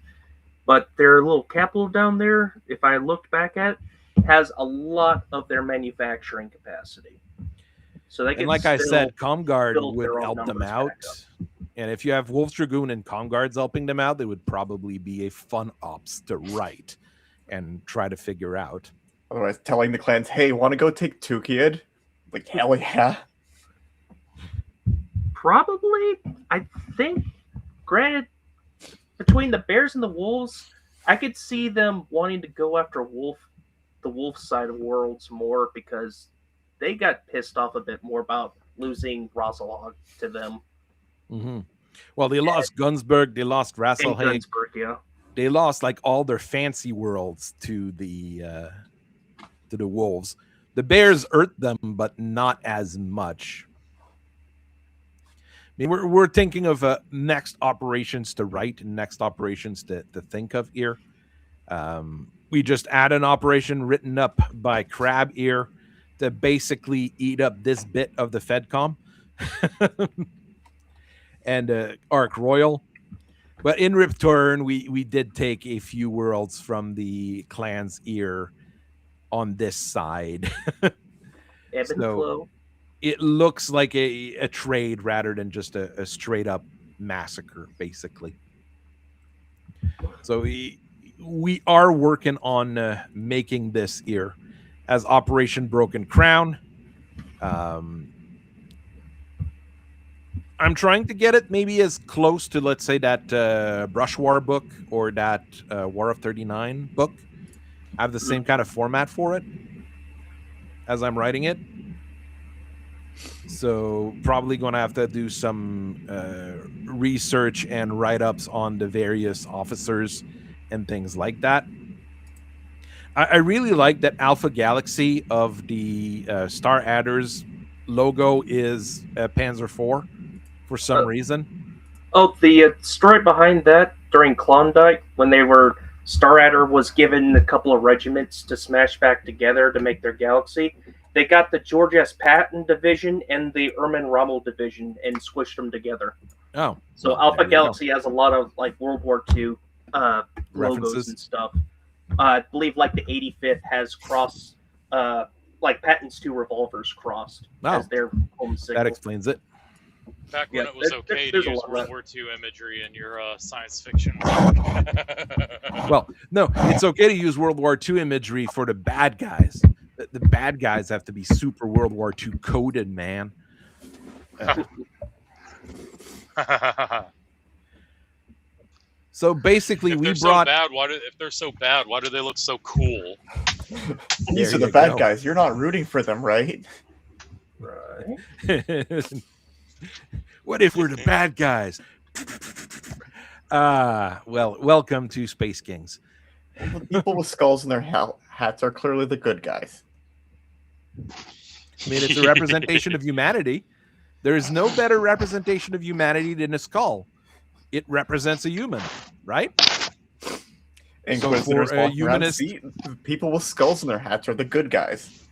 But their little capital down there, if I looked back at it, has a lot of their manufacturing capacity. So they can, and like I said, Comguard would help them out. And if you have Wolf's Dragoon and Comguards helping them out, they would probably be a fun ops to write and try to figure out. Otherwise, telling the clans, hey, want to go take Tukiyid? Like, hell yeah. Probably. I think, granted, between the Bears and the Wolves, I could see them wanting to go after the Wolf side of Worlds more, because they got pissed off a bit more about losing Rasalhague to them. Mm-hmm. Well, they lost Gunsberg, they lost Rasalhague. Yeah. they lost like all their fancy worlds to the wolves. The bears hurt them, but not as much. I mean, we're thinking of next operations to write and next operations to think of here. We just add an operation written up by Crab Ear to basically eat up this bit of the FedCom and Arc Royal. But in return, we did take a few worlds from the clan's ear on this side. Ebb and flow. It looks like a trade rather than just a straight up massacre, basically. So we are working on making this here as Operation Broken Crown. I'm trying to get it maybe as close to, let's say, that Brush War book or that War of 39 book. I have the same kind of format for it as I'm writing it. So probably going to have to do some research and write-ups on the various officers and things like that. I really like that Alpha Galaxy of the Star Adders logo is Panzer IV for some reason. Oh, the story behind that during Klondike, when Star Adder was given a couple of regiments to smash back together to make their galaxy. They got the George S. Patton division and the Erman Rommel division and squished them together. Oh, so Alpha Galaxy has a lot of like World War II logos and stuff. I believe like the 85th has cross, like Patton's 2 revolvers crossed as their home signal. That explains it. Back when it was okay to use World War II imagery in your science fiction. Well, no, it's okay to use World War II imagery for the bad guys. The bad guys have to be super World War II coded, man. So basically, if they're so bad, why do they look so cool? These are the bad guys. You're not rooting for them, right? Right. What if we're the bad guys? Well, welcome to Space Kings. The people with skulls in their hats are clearly the good guys. I mean, it's a representation of humanity. There is no better representation of humanity than a skull. It represents a human, right? Inquisitors walking around, people with skulls in their hats are the good guys.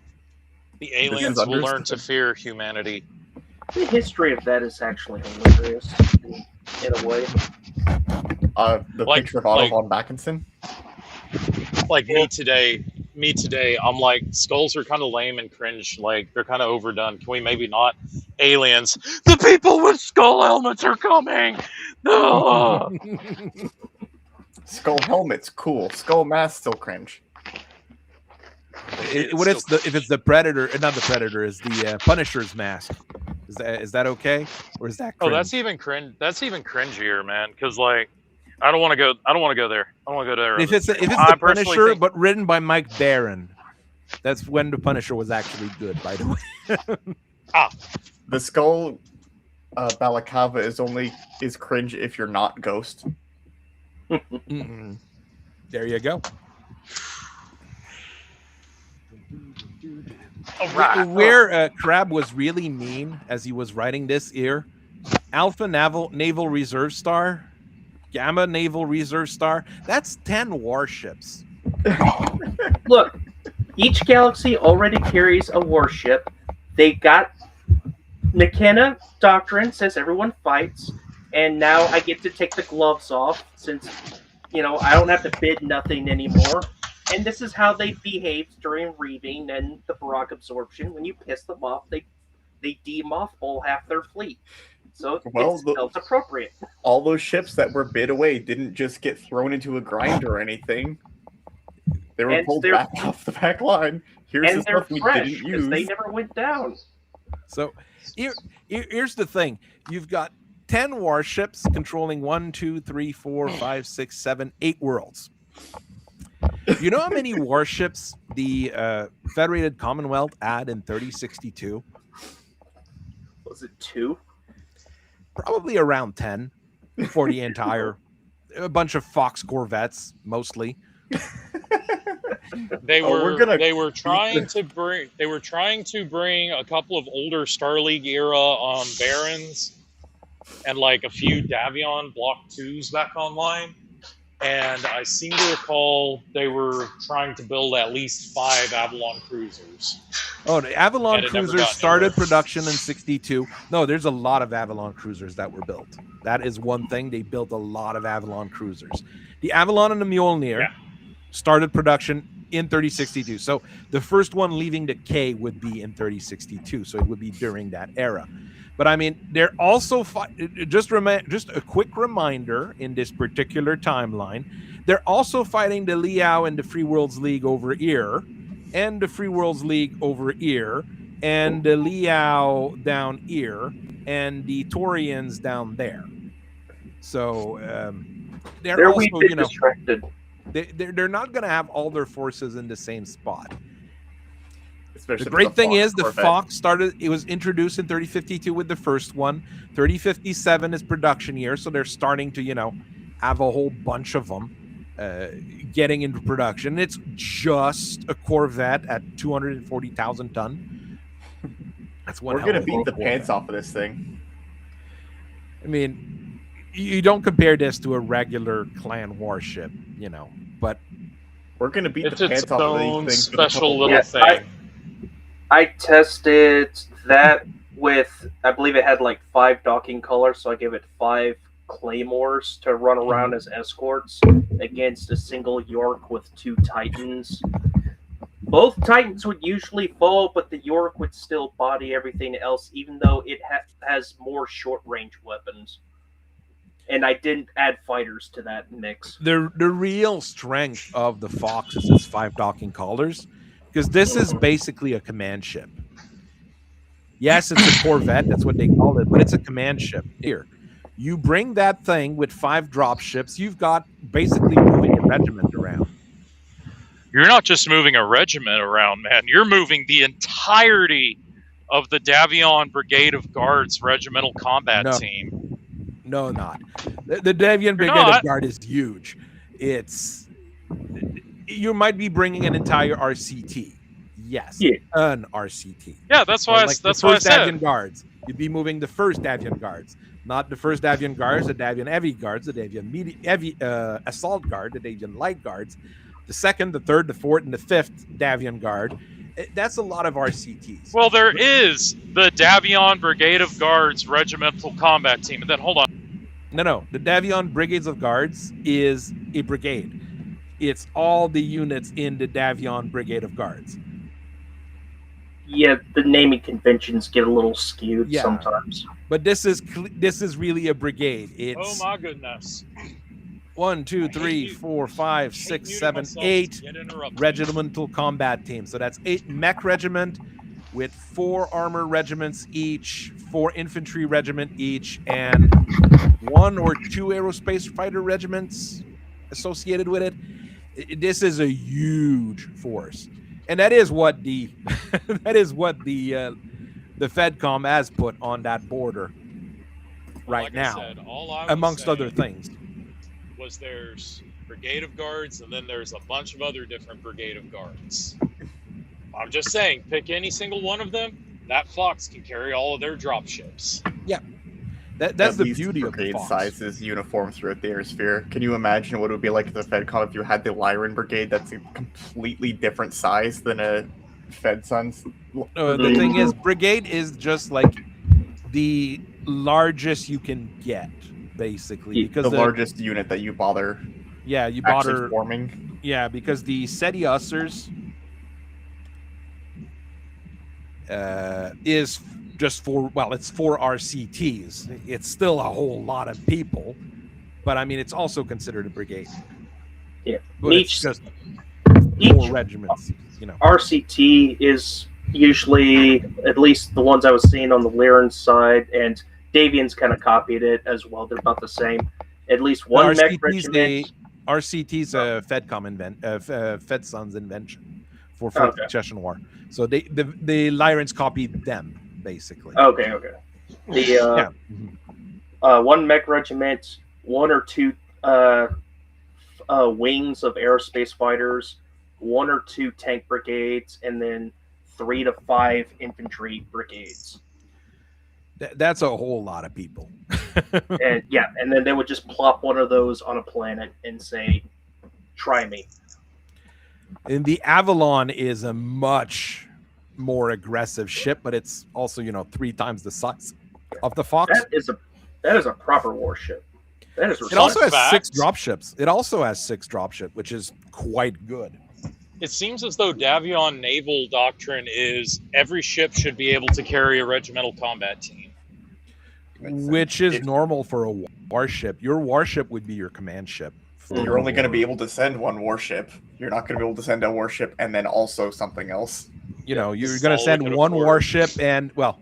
The aliens will learn to fear humanity. The history of that is actually hilarious in a way. The picture of Otto von Mackensen. Like me today, I'm like, skulls are kind of lame and cringe. Like, they're kind of overdone. Can we maybe not? Aliens. The people with skull helmets are coming. No. Skull helmets, cool. Skull mask, still cringe. If it's the Predator, not the Predator, is the Punisher's mask. Is that okay, or is that cringe? Oh, that's even cringier, man. Because like, I don't want to go there. I don't want to go there. If it's the Punisher, but written by Mike Barron, that's when the Punisher was actually good. By the way. The skull balaclava is cringe if you're not Ghost. There you go. Where Crab was really mean as he was writing this here, Alpha Naval Reserve Star, Gamma Naval Reserve Star, that's 10 warships. Look, each galaxy already carries a warship. They got McKenna Doctrine says everyone fights, and now I get to take the gloves off since, I don't have to bid nothing anymore. And this is how they behaved during Reaving and the Barak absorption. When you piss them off, they demothball half their fleet. So it felt appropriate. All those ships that were bid away didn't just get thrown into a grind or anything. They were pulled back off the back line. Here's the stuff we didn't use. They never went down. So here's the thing. You've got 10 warships controlling 1, 2, 3, 4, 5, 6, 7, 8 worlds. You know how many warships the Federated Commonwealth had in 3062? Was it 2? Probably around 10 for the entire A bunch of Fox Corvettes, mostly. They were we're gonna they were trying to bring a couple of older Star League era Barons and like a few Davion Block 2s back online. And I seem to recall they were trying to build at least 5 Avalon Cruisers. Oh, the Avalon And it never Cruisers got started anywhere. production in 62. No, there's a lot of Avalon Cruisers that were built. That is one thing. They built a lot of Avalon Cruisers. The Avalon and the Mjolnir started production in 3062. So the first one leaving the K would be in 3062. So it would be during that era. But I mean, they're also just a quick reminder in this particular timeline. They're also fighting the Liao and the Free Worlds League over here, and the Free Worlds League over here, and the Liao down here, and the Torians down there. So they're also, you know, distracted. They're not going to have all their forces in the same spot. Especially the great thing is the Corvette. Fox it was introduced in 3052 with the first one. 3057 is production year, so they're starting to, you know, have a whole bunch of them getting into production. It's just a Corvette at 240,000 ton. That's one. We're gonna beat the pants off of this thing. I mean, you don't compare this to a regular clan warship, you know, but we're gonna beat It's the its pants off of own these things. special little thing. I tested that with, I believe it had like 5 docking colors, so I gave it 5 Claymores to run around as escorts against a single York with 2 Titans. Both Titans would usually fall, but the York would still body everything else, even though it has more short-range weapons. And I didn't add fighters to that mix. The real strength of the Fox is its 5 docking collars, because this is basically a command ship. Yes, it's a Corvette, that's what they call it, but it's a command ship. Here, you bring that thing with 5 drop ships, you've got basically moving a regiment around. You're not just moving a regiment around, man. You're moving the entirety of the Davion Brigade of Guards regimental combat team. No, not. The Davion Brigade of Guard is huge. You might be bringing an entire RCT. Yes, an RCT. Yeah, that's why. That's why I said. Davion Guards. You'd be moving the first Davion Guards, not the first Davion Guards, the Davion Heavy Guards, the Davion Heavy Assault Guard, the Davion Light Guards, the second, the third, the fourth, and the fifth Davion Guard. That's a lot of RCTs. Well, there is the Davion Brigade of Guards regimental combat team. And then hold on. No. The Davion Brigades of Guards is a brigade. It's all the units in the Davion Brigade of Guards. Yeah, the naming conventions get a little skewed sometimes. But this is really a brigade. It's oh my goodness. 1, 2, 3, 4, 5, 6, 7, 8 regimental combat teams. So that's 8 mech regiment with 4 armor regiments each, 4 infantry regiment each, and 1 or 2 aerospace fighter regiments associated with it. This is a huge force, and that is what the FedCom has put on that border right now, amongst other things. Was there's Brigade of Guards, and then there's a bunch of other different Brigade of Guards. I'm just saying, pick any single one of them. That Fox can carry all of their drop ships. Yeah. That's the beauty of the Fox. Sizes uniform throughout the airsphere. Can you imagine what it would be like at the FedCom if you had the Lyran Brigade that's a completely different size than a FedSun's? The thing is, Brigade is just like the largest you can get, basically. Because the largest unit that you bother forming. Yeah, because the SETI Ussers is just it's 4 RCTs. It's still a whole lot of people, but I mean, it's also considered a brigade. Yeah, but it's just 4 regiments. You know, RCT is usually, at least the ones I was seeing on the Lyran side, and Davian's kind of copied it as well. They're about the same. At least one mech regiment. RCT's a FedCom FedSun's invention for Chechen War. So the Lyrans copied them. Basically. Okay. The one mech regiment, 1 or 2 uh, wings of aerospace fighters, 1 or 2 tank brigades, and then 3 to 5 infantry brigades. That's a whole lot of people. And yeah, and then they would just plop one of those on a planet and say, "Try me." And the Avalon is a much more aggressive ship, but it's also 3 times the size of the Fox. That is a proper warship. That is. It also has fact. 6 dropships, which is quite good. It seems as though Davion naval doctrine is every ship should be able to carry a regimental combat team. Which is normal for a warship. Your warship would be your command ship. You're only going to be able to send one warship. You're not going to be able to send a warship and then also something else. You're going to all send we could one afford. warship and, well,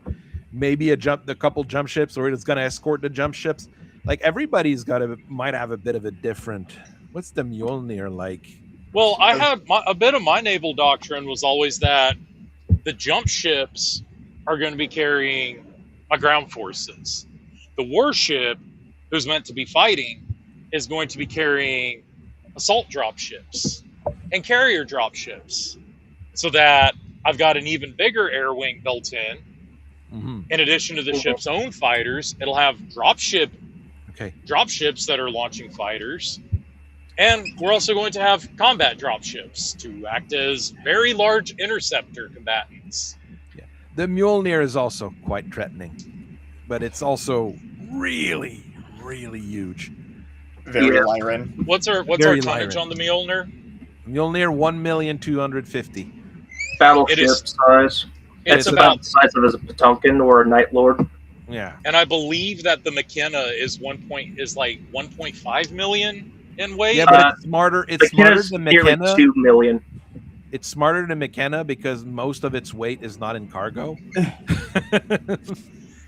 maybe a couple jump ships, or it's going to escort the jump ships. Like, everybody's might have a bit of a different. What's the Mjolnir like? Well, I had a bit of my naval doctrine was always that the jump ships are going to be carrying my ground forces. The warship, who's meant to be fighting, is going to be carrying assault drop ships and carrier drop ships, so that I've got an even bigger air wing built in. Mm-hmm. In addition to the ship's own fighters, it'll have drop ships that are launching fighters. And we're also going to have combat dropships to act as very large interceptor combatants. Yeah. The Mjolnir is also quite threatening, but it's also really, really huge. Very Lyran. What's our Very tonnage Lyran. on the Mjolnir? Mjolnir 1,250,000. Battleship It is- size. It's It's about about, the size of a Potemkin or a Night Lord. Yeah. and I believe that the McKenna is 1.5 million in weight. Yeah, but it's smarter. It's smarter McKenna's than nearly McKenna. 2 million. It's smarter than McKenna because most of its weight is not in cargo.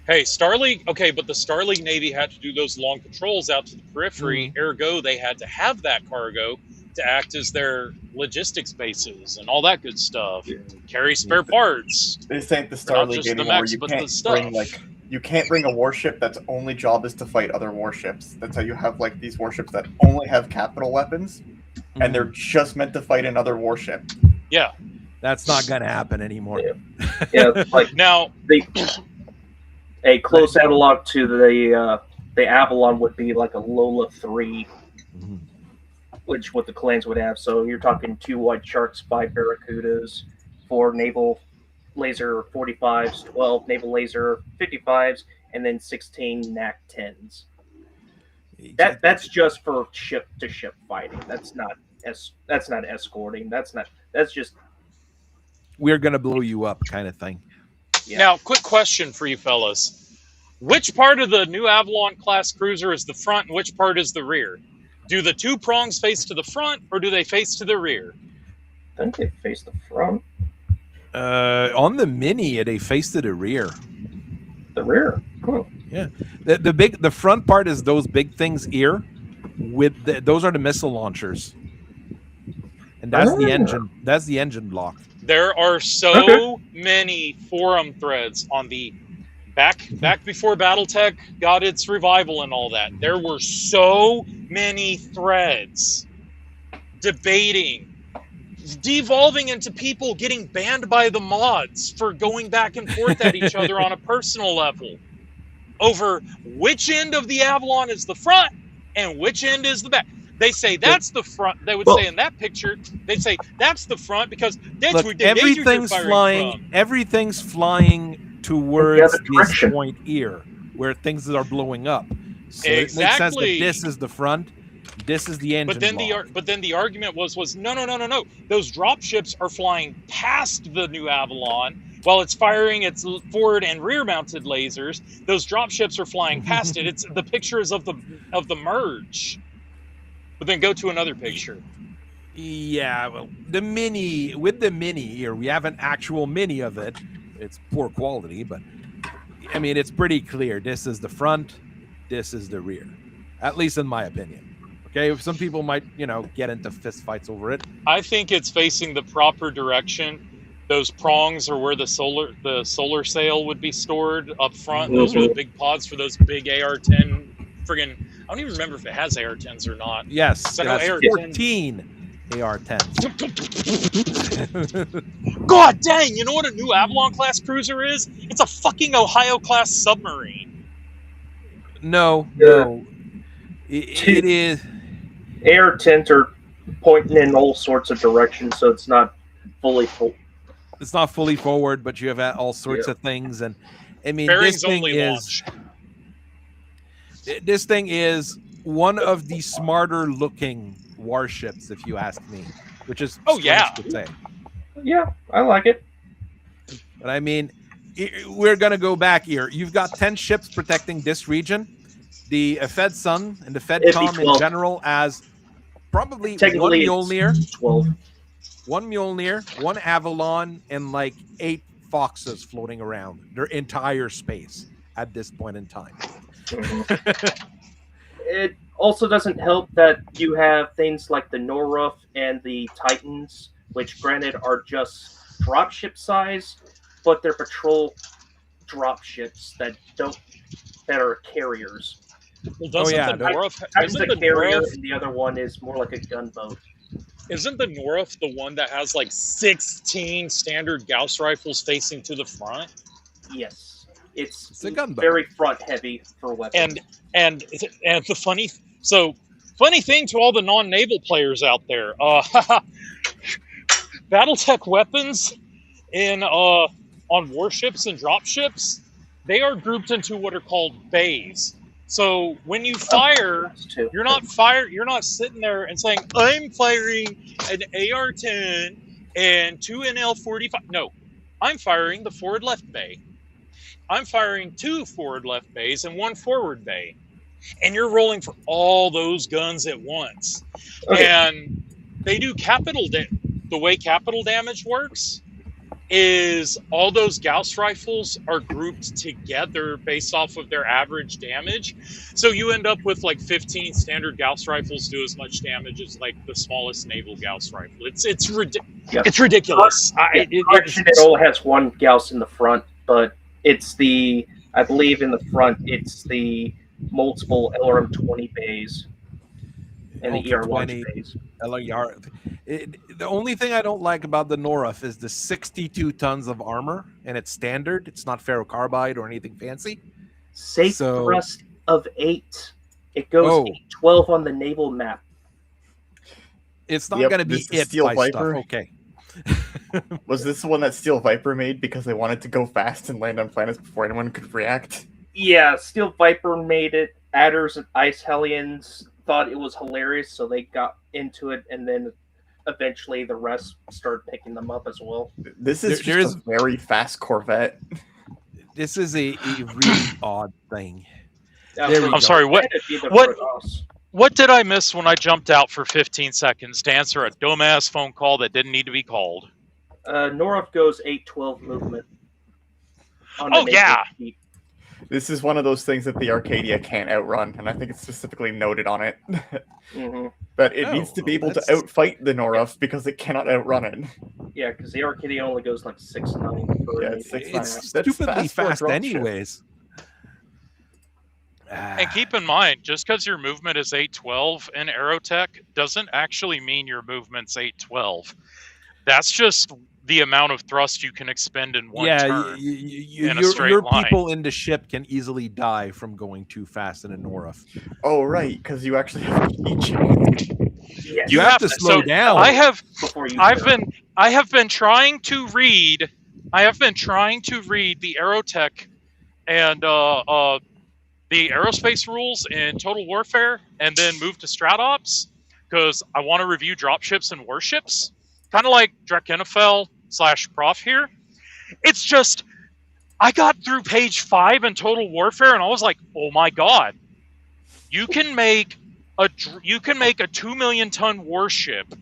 Hey, Starleague. Okay, but the Starleague Navy had to do those long patrols out to the periphery. Ergo, they had to have that cargo to act as their logistics bases and all that good stuff. Carry spare parts. This ain't the Not Starleague just the anymore. mechs, You but the can't stuff. you can't bring a warship that's only job is to fight other warships. That's how you have like these warships that only have capital weapons, and they're just meant to fight another warship. Yeah. That's not going to happen anymore. Yeah, it's like Now, a close analog to the Avalon would be like a Lola 3, Mhm. which what the clans would have. So you're talking 2 White Sharks, 5 Barracudas, 4 Naval Laser 45s, 12 Naval Laser 55s, and then 16 NAC 10s. That's just for ship to ship fighting. That's not escorting. That's just We're going to blow you up kind of thing. yeah. Now, quick question for you fellas. Which part of the new Avalon class cruiser is the front and which part is the rear? Do the 2 prongs face to the front or do they face to the rear? I think they face the front, On the Mini, they face to the rear. the rear. Huh. Yeah, the front part is those big things here. Those are the missile launchers, and that's the engine. That's the engine block. There are so many forum threads on the back before Battletech got its revival and all that. There were so many threads debating, devolving into people getting banned by the mods for going back and forth at each other on a personal level over which end of the Avalon is the front and which end is the back. They say that's the front. They would say in that picture, they'd say that's the front because that's Look, where the laser you're everything's firing flying. from. Everything's flying towards other this direction. point here, where things are blowing up. So it makes sense that Exactly. this is the front. This is the engine But then block. the argument was no. Those drop ships are flying past the new Avalon while it's firing its forward and rear mounted lasers. Those drop ships are flying past it. It's the pictures of the merge. But then go to another picture. Yeah, well, the Mini here, we have an actual Mini of it. It's poor quality, but I mean, it's pretty clear. This is the front. This is the rear, at least in my opinion. Okay, some people might, get into fist fights over it. I think it's facing the proper direction. Those prongs are where the solar sail would be stored up front. Those are the big pods for those big AR-10 friggin' I don't even remember if it has AR-10s or not. Yes, I it know has AR-10. 14 AR-10s. God dang! You know what a new Avalon class cruiser is? It's a fucking Ohio class submarine. No. It is. AR-10s are pointing in all sorts of directions, so it's not fully full. It's not fully forward, but you have all sorts of things, and I mean, Bearings only launch. This thing is one of the smarter looking warships, if you ask me, which is strange to say. Yeah, I like it. But I mean, we're gonna go back here. You've got 10 ships protecting this region. The FedSun and the FedCom in general as probably one Mjolnir, 12. one Mjolnir, one Avalon, and like 8 Foxes floating around their entire space at this point in time. It also doesn't help that you have things like the Norruf and the Titans, which granted are just dropship size, but they're patrol dropships that are carriers. Well, doesn't the Norruf? Isn't the carrier, and the other one is more like a gunboat. Isn't the Norruf the one that has like 16 standard Gauss rifles facing to the front? Yes, it's a gunboat. Very front heavy for weapons. And the funny thing to all the non-naval players out there, Battletech weapons on warships and dropships, they are grouped into what are called bays. So when you fire, you're not sitting there and saying, I'm firing an AR-10 and 2 NL-45. No, I'm firing the forward left bay. I'm firing 2 forward left bays and 1 forward bay. And you're rolling for all those guns at once. Okay. And they do the way capital damage works is all those Gauss rifles are grouped together based off of their average damage. So you end up with like 15 standard Gauss rifles do as much damage as like the smallest naval Gauss rifle. It's ridiculous. It only has 1 Gauss in the front, but I believe in the front it's the multiple LRM-20 bays and the ER-1 bays. The only thing I don't like about the Norruf is the 62 tons of armor, and it's standard. It's not ferrocarbide or anything fancy. Safe thrust of 8. It goes 8-12 on the naval map. It's not going to be it Steel by Viper. stuff. Okay. Was this the one that Steel Viper made because they wanted to go fast and land on planets before anyone could react? Yeah, Steel Viper made it. Adders and Ice Hellions thought it was hilarious, so they got into it, and then eventually the rest started picking them up as well. This is just a very fast Corvette. This is a really odd thing. I'm sorry, what did I miss when I jumped out for 15 seconds to answer a dumbass phone call that didn't need to be called? Norruf goes 8-12 movement. Oh, yeah. This is one of those things that the Arcadia can't outrun, and I think it's specifically noted on it. That it needs to be able to outfight the Norruf because it cannot outrun it. Yeah, because the Arcadia only goes like 6-9. Yeah, it's 6-9. It's stupidly fast anyways. And keep in mind, just because your movement is 8-12 in Aerotech doesn't actually mean your movement's 8-12. That's just the amount of thrust you can expend in one turn. Your people in the ship can easily die from going too fast in a Norruf. Oh, right, because you actually have a key change. Yes. You have to slow down. I have been trying to read the Aerotech and the aerospace rules in Total Warfare, and then move to Stratops because I want to review dropships and warships, kind of like Drakenfell/Prof here. It's just I got through page 5 in Total Warfare, and I was like, oh my god, you can make a 2 million ton warship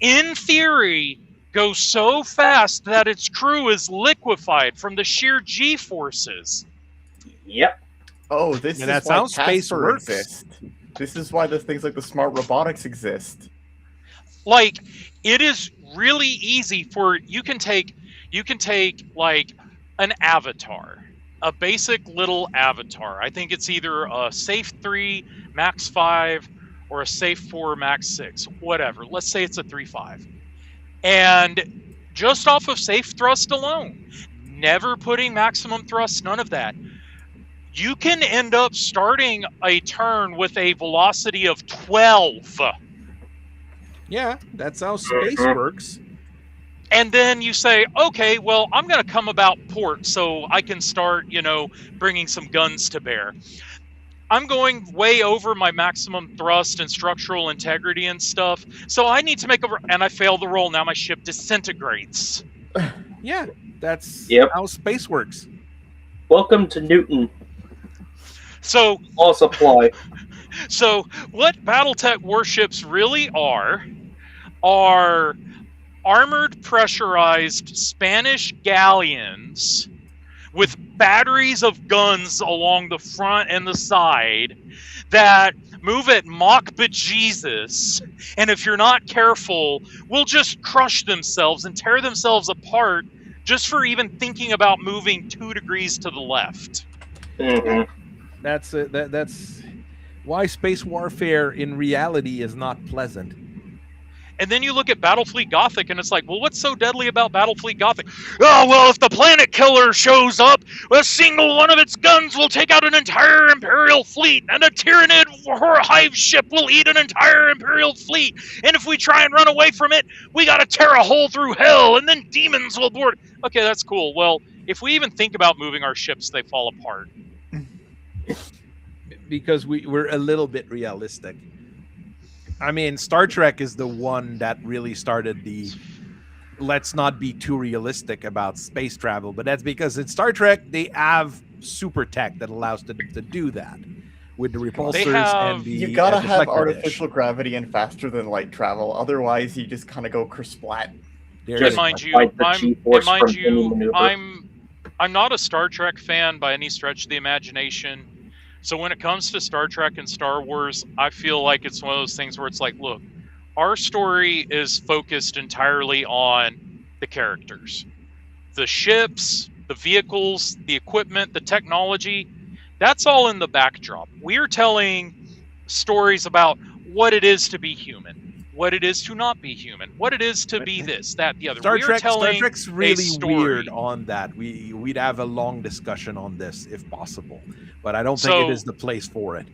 in theory go so fast that its crew is liquefied from the sheer G forces. Yep. Oh, this is why space exists. This is why the things like the smart robotics exist. Like, it is really easy for you can take like an avatar, a basic little avatar. I think it's either a Safe 3 Max 5 or a Safe 4 Max 6, whatever. Let's say it's a 3.5. And just off of safe thrust alone, never putting maximum thrust, none of that, you can end up starting a turn with a velocity of 12. Yeah, that's how space works. And then you say, okay, well, I'm going to come about port so I can start, bringing some guns to bear. I'm going way over my maximum thrust and structural integrity and stuff, so I need to make and I fail the roll. Now my ship disintegrates. Yeah, that's how space works. Welcome to Newton. So, all supply. So what Battletech warships really are armored, pressurized Spanish galleons with batteries of guns along the front and the side that move at Mach bejesus, and if you're not careful, will just crush themselves and tear themselves apart just for even thinking about moving 2 degrees to the left. Mm-hmm. That's why space warfare in reality is not pleasant. And then you look at Battlefleet Gothic, and it's like, well, what's so deadly about Battlefleet Gothic? Oh, well, if the Planet Killer shows up, a single one of its guns will take out an entire Imperial fleet, and a Tyranid or hive ship will eat an entire Imperial fleet. And if we try and run away from it, we got to tear a hole through hell, and then demons will board. Okay, that's cool. Well, if we even think about moving our ships, they fall apart. Because we're a little bit realistic. I mean, Star Trek is the one that really started the let's not be too realistic about space travel. But that's because in Star Trek, they have super tech that allows them to do that with the repulsors and the you gotta have deflector artificial gravity and faster than light travel. Otherwise, you just kind of go kersplat. And mind you, I'm not a Star Trek fan by any stretch of the imagination. So when it comes to Star Trek and Star Wars, I feel like it's one of those things where it's like, look, our story is focused entirely on the characters. The ships, the vehicles, the equipment, the technology, that's all in the backdrop. We're telling stories about what it is to be human, what it is to not be human, what it is to be this, that, the other. Star Trek's really weird on that. We'd have a long discussion on this if possible, but I don't think it is the place for it.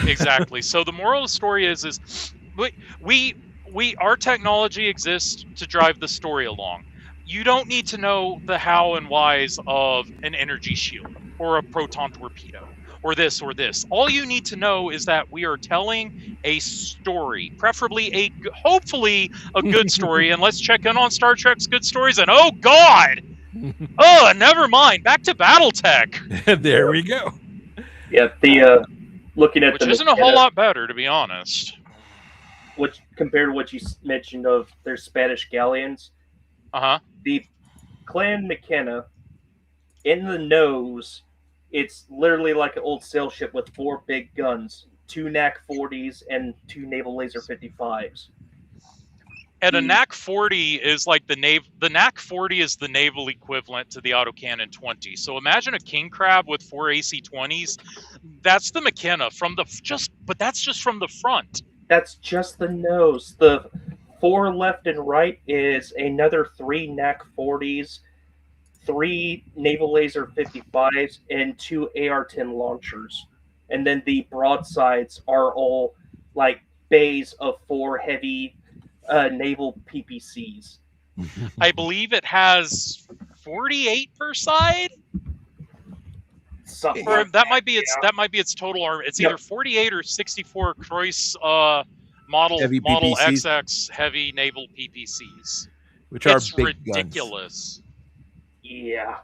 Exactly. So the moral of the story is our technology exists to drive the story along. You don't need to know the how and whys of an energy shield or a proton torpedo or this or this. All you need to know is that we are telling a story, preferably hopefully a good story. And let's check in on Star Trek's good stories. And oh God, never mind. Back to BattleTech. There we go. Yeah, looking at which isn't a whole lot better, to be honest. Which compared to what you mentioned of their Spanish galleons, the Clan McKenna in the nose, it's literally like an old sail ship with 4 big guns, 2 NAC 40s and 2 Naval Laser 55s. And a NAC 40 is like the NAC 40 is the naval equivalent to the autocannon 20. So imagine a king crab with 4 AC-20s. That's the McKenna but that's just from the front. That's just the nose. The 4 left and right is another 3 NAC 40s, 3 Naval Laser 55s, and 2 AR-10 launchers. And then the broadsides are all like bays of 4 heavy naval PPCs. I believe it has 48 per side. Or that might be its total armor. It's either 48 or 64 Croix model XX heavy naval PPCs, which are big ridiculous. Guns. Yeah,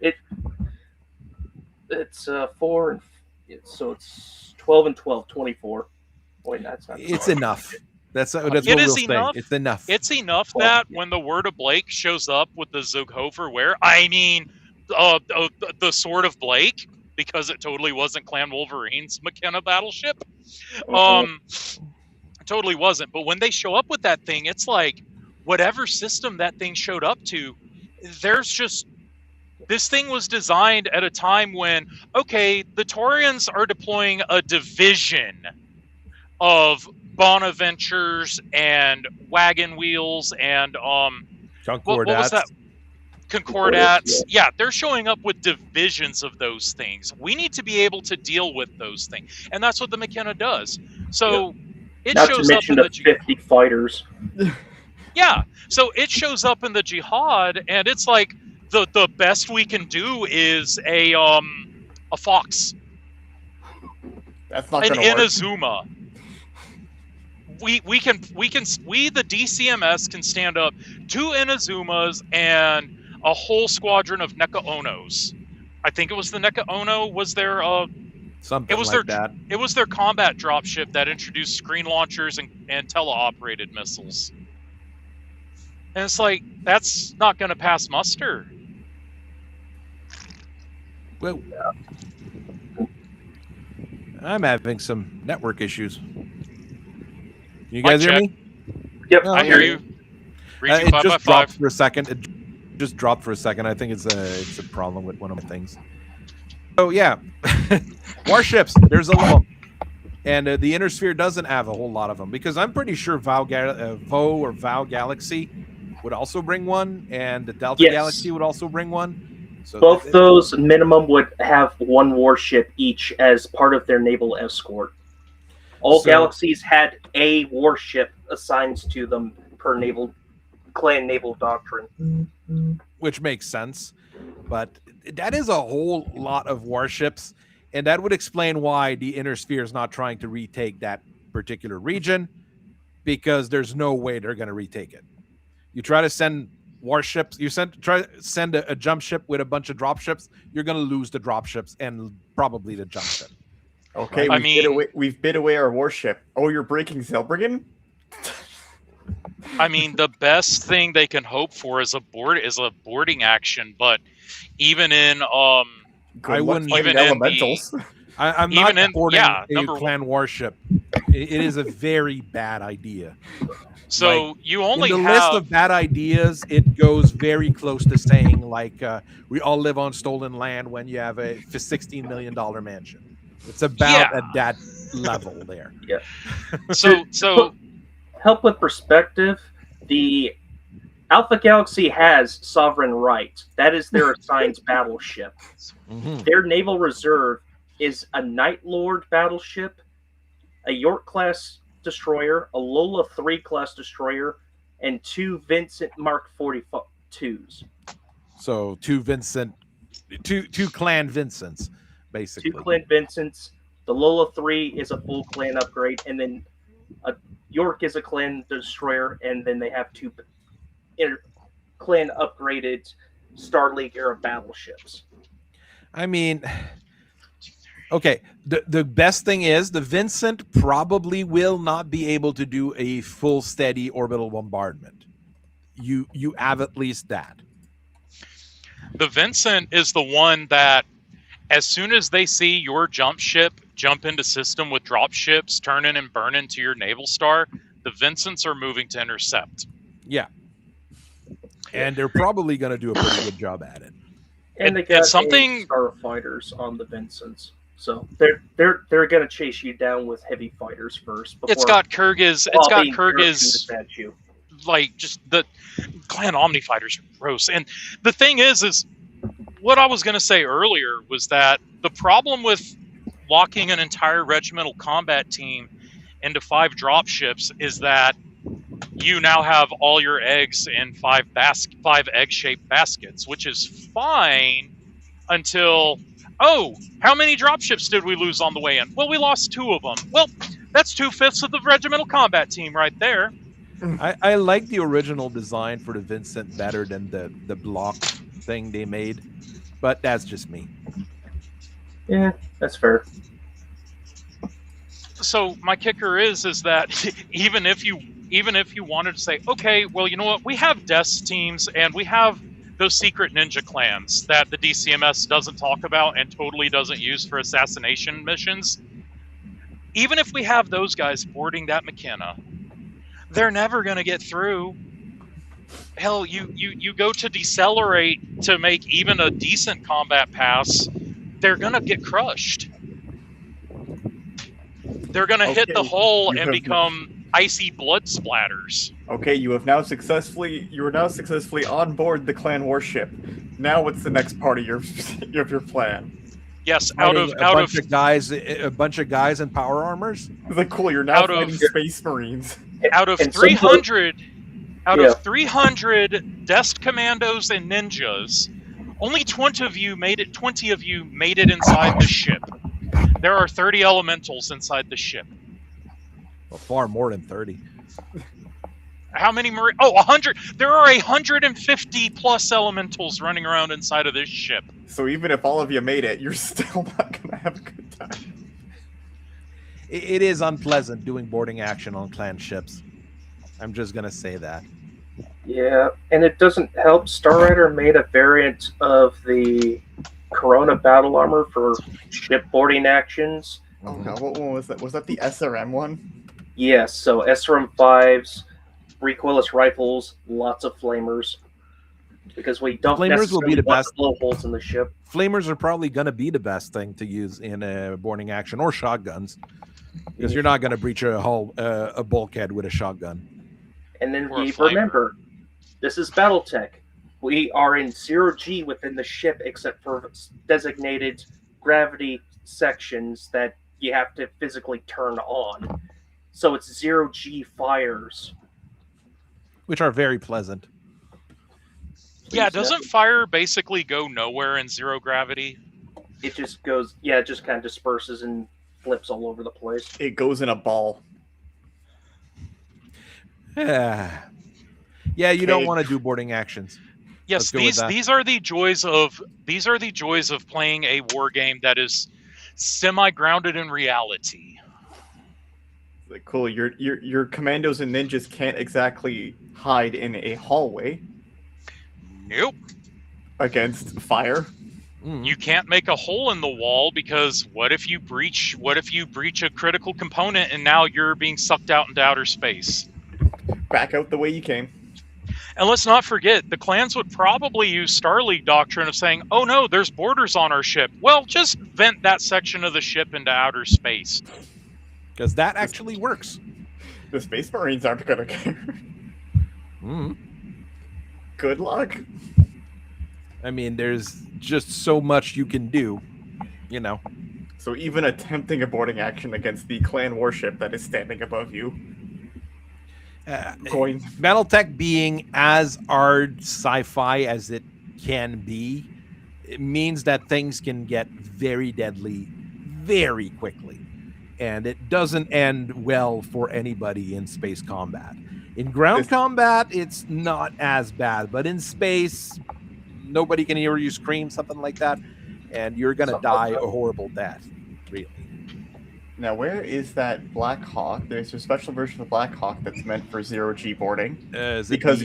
it's 4, so it's 12 and 12, 24. Boy, that's not. It's enough. That's what we'll say. It's enough. It's enough that when the Word of Blake shows up with the Zughofer the Sword of Blake, because it totally wasn't Clan Wolverine's McKenna battleship. Totally wasn't. But when they show up with that thing, it's like whatever system that thing showed up to, this thing was designed at a time when, okay, the Taurians are deploying a division of Bonaventures and Wagon Wheels and what was that? Concordats. Yeah, they're showing up with divisions of those things. We need to be able to deal with those things, and that's what the McKenna does. So it Not shows to up in mention the 50 fighters. Yeah, so it shows up in the Jihad, and it's like the best we can do is a Fox, That's not an going to work. Inazuma. We the DCMS can stand up 2 Inazumas and a whole squadron of NECA Onos. I think it was the NECA Ono was their Something it was like their that. it was their combat dropship that introduced screen launchers and teleoperated missiles. And it's like, that's not going to pass muster. Well, I'm having some network issues. Can you guys hear me? Yep, No, I hear you. Region It 5 by just dropped 5. for a second. It just dropped for a second. I think it's a problem with one of my things. So yeah, warships. There's a lot of them. And the Inner Sphere doesn't have a whole lot of them, because I'm pretty sure Vow or Vow Galaxy would also bring one, and the Delta Galaxy would also bring one. So both those minimum would have 1 warship each as part of their naval escort. All galaxies had a warship assigned to them per clan naval doctrine. Which makes sense, but that is a whole lot of warships. And that would explain why the Inner Sphere is not trying to retake that particular region, because there's no way they're going to retake it. You try to send warships, try to send a jump ship with a bunch of drop ships, you're going to lose the drop ships and probably the jump ship. Okay, we've bid away our warship. Oh, you're breaking Zelbriggen? I mean, the best thing they can hope for is a boarding action, but even in I wouldn't even elementals. I'm even not in- boarding yeah, a number clan warship. It is a very bad idea. So you only in the have list of bad ideas, it goes very close to saying like we all live on stolen land when you have a $16 million mansion. It's about at that level there. Yeah. So help with perspective, the Alpha Galaxy has sovereign right. That is their assigned battleship. Mhm. Their naval reserve is a Night Lord battleship, a York-class destroyer, a Lola 3 class destroyer, and 2 Vincent Mark 42s. So two clan Vincents, basically. 2 clan Vincents. The Lola 3 is a full clan upgrade, and then York is a clan destroyer, and then they have 2 clan upgraded Star League era battleships. I mean, okay, the best thing is the Vincent probably will not be able to do a full steady orbital bombardment. You have at least that. the Vincent is the one that, as soon as they see your jump ship jump into system with drop ships, turn in and burn into your naval star, the Vincents are moving to intercept. Yeah. And they're probably going to do a pretty good job at it. And they got starfighters on the Vincents, so they're going to chase you down with heavy fighters first. It's got Kyrgyz. At you. Like, just the clan Omni fighters are gross. And the thing is what I was going to say earlier was that the problem with locking an entire regimental combat team into 5 drop ships is that you now have all your eggs in 5 egg-shaped baskets, which is fine until, how many drop ships did we lose on the way in? Well, we lost 2 of them. Well, that's 2/5 of the regimental combat team right there. I like the original design for the Vincent better than the block thing they made, but that's just me. Yeah, that's fair. So my kicker is that even if you wanted to say, okay, well, you know what, we have desk teams and we have those secret ninja clans that the DCMS doesn't talk about and totally doesn't use for assassination missions. Even if we have those guys boarding that McKenna, they're never going to get through. Hell, you go to decelerate to make even a decent combat pass, they're going to get crushed. They're going to hit the Okay, hull you and have- become icy blood splatters. Okay, you are now successfully on board the clan warship. Now, what's the next part of your your plan? Yes, out Fighting of a bunch of guys in power armors. It's like, cool, you're now Out of- fighting space marines. out of And 300 Yeah. of 300 desk commandos and ninjas, only 20 of you made it inside the ship. There are 30 elementals inside the ship. Well, far more than 30. How many marine? Oh, 100. There are 150 plus elementals running around inside of this ship. So even if all of you made it, you're still not gonna have a good time. It is unpleasant doing boarding action on clan ships. I'm just gonna say that. Yeah, and it doesn't help. Star Rider made a variant of the Corona battle armor for shipboarding actions. Oh no, what one was that? Was that the SRM one? Yes, so SRM 5s, recoilless rifles, lots of flamers. Because we don't Flamers will be necessarily the want best. to blow holes in the ship. Flamers are probably gonna be the best thing to use in a boarding action, or shotguns, because you're not gonna breach a hull, a bulkhead with a shotgun. And then Or a we flamer. remember, this is Battletech. We are in 0G within the ship, except for designated gravity sections that you have to physically turn on. So it's 0G fires. Which are very pleasant. Yeah, Please doesn't fire basically go nowhere in zero gravity? It just goes, yeah, it just kind of disperses and flips all over the place. It goes in a ball. Yeah, you don't Okay. want to do boarding actions. Yes, Let's go with that. these are the joys of playing a war game that is semi-grounded in reality. Like, cool, your commandos and ninjas can't exactly hide in a hallway Nope. against fire. Mm. You can't make a hole in the wall because what if you breach a critical component and now you're being sucked out into outer space? Back out the way you came. And let's not forget, the clans would probably use Starleague doctrine of saying, oh no, there's borders on our ship. Well, just vent that section of the ship into outer space. Because that actually works. The space marines aren't gonna care. Mm. Good luck. I mean, there's just so much you can do, you know. So even attempting a boarding action against the clan warship that is standing above you, going Battletech being as hard sci-fi as it can be, it means that things can get very deadly very quickly. And it doesn't end well for anybody in space combat. In ground combat, it's not as bad, but in space, nobody can hear you scream, something like that, and you're going to die a horrible death, really. now, where is that Black Hawk? There's a special version of Black Hawk that's meant for 0G boarding. Because-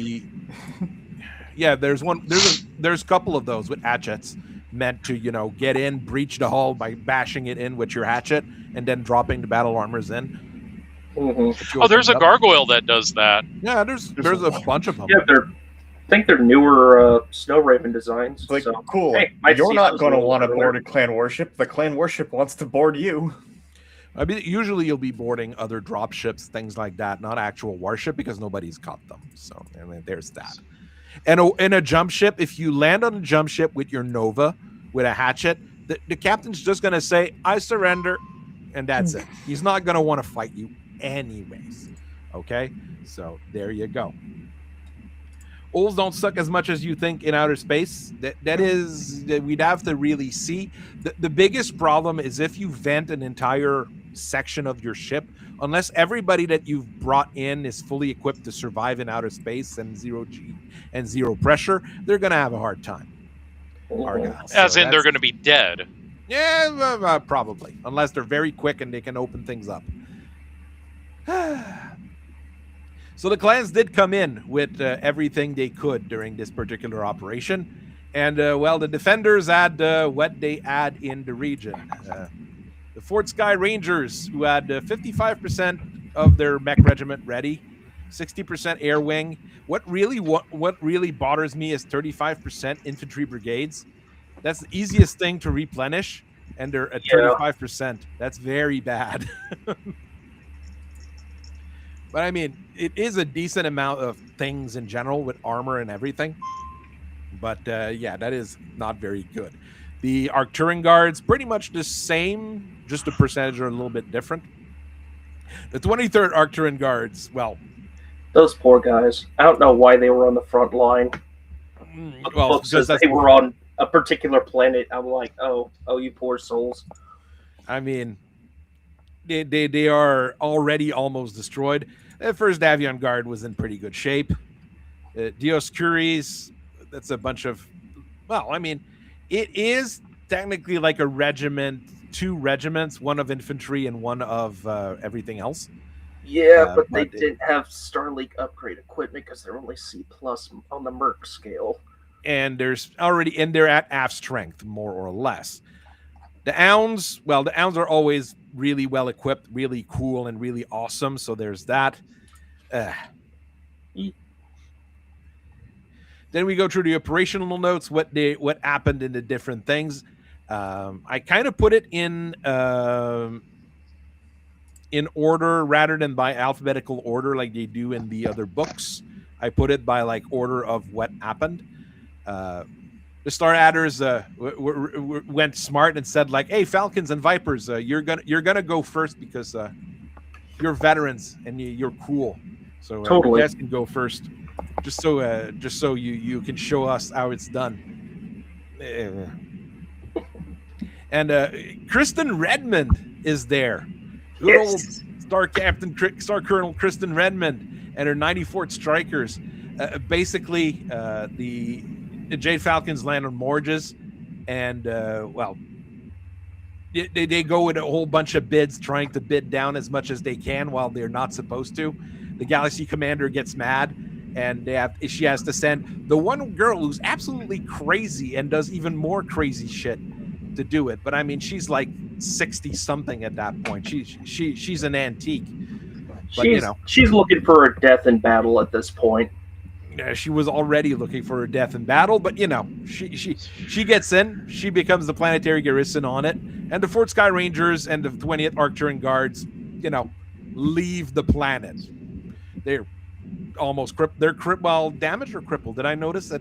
yeah, there's a couple of those with hatchets meant to, get in, breach the hull by bashing it in with your hatchet, and then dropping the battle armors in. Mm-hmm. Oh, there's a Open up. gargoyle that does that. Yeah, there's a bunch of them. Yeah, I think they're newer Snow Raven designs. It's like, so, cool, hey, might you're see not those going to little want to over board there. a clan warship. The clan warship wants to board you. I mean, usually you'll be boarding other drop ships, things like that, not actual warship, because nobody's caught them. So, I mean, there's that. And in a jump ship, if you land on a jump ship with your Nova, with a hatchet, the captain's just going to say, I surrender, and that's it. He's not going to want to fight you anyways. Okay? So, there you go. Holes don't suck as much as you think in outer space. That we'd have to really see. The biggest problem is if you vent an entire section of your ship, unless everybody that you've brought in is fully equipped to survive in outer space and 0G and zero pressure, they're going to have a hard time. Argyle. As So in, they're that's- going to be dead. Yeah, probably. Unless they're very quick and they can open things up. So the clans did come in with everything they could during this particular operation. And, the defenders had what they had in the region. The Fort Sky Rangers, who had 55% of their mech regiment ready, 60% air wing. What really bothers me is 35% infantry brigades. That's the easiest thing to replenish. and they're at Yeah. 35%. That's very bad. But I mean, it is a decent amount of things in general with armor and everything. But yeah, that is not very good. The Arcturian guards, pretty much the same, just the percentage are a little bit different. The 23rd Arcturian guards, well, Those poor guys. I don't know why they were on the front line. well, Book says they were on a particular planet. I'm like, oh, you poor souls. I mean, they are already almost destroyed. The first Davion guard was in pretty good shape. Dioscuries, that's a bunch of, well, I mean, it is technically like a regiment, 2 regiments, one of infantry and one of everything else. Yeah, but they didn't have Starlink upgrade equipment because they're only C+ on the Merc scale. And they're at AF strength, more or less. The Ounds, well, the Ounds are always really well equipped, really cool, and really awesome. So there's that. Then we go through the operational notes, what happened in the different things. I kind of put it in order rather than by alphabetical order like they do in the other books. I put it by like order of what happened. The Star Adders went smart and said like, "Hey, Falcons and Vipers, you're gonna go first because you're veterans and you're cool. So Totally. you guys can go first, just so you can show us how it's done." And Kristen Redmond is there. Good old Star Colonel Kristen Redmond and her 94th Strikers. Basically, the Jade Falcons land on Morges, and well, they go with a whole bunch of bids, trying to bid down as much as they can while they're not supposed to. The Galaxy Commander gets mad, and she has to send the one girl who's absolutely crazy and does even more crazy shit to do it. But I mean, she's like 60 something at that point. She's an antique. But she's looking for a death in battle at this point. She was already looking for her death in battle, but she gets in. She becomes the planetary garrison on it, and the 4th Sky Rangers and the 20th Arcturian Guards, leave the planet. They're almost well, damaged or crippled. Did I noted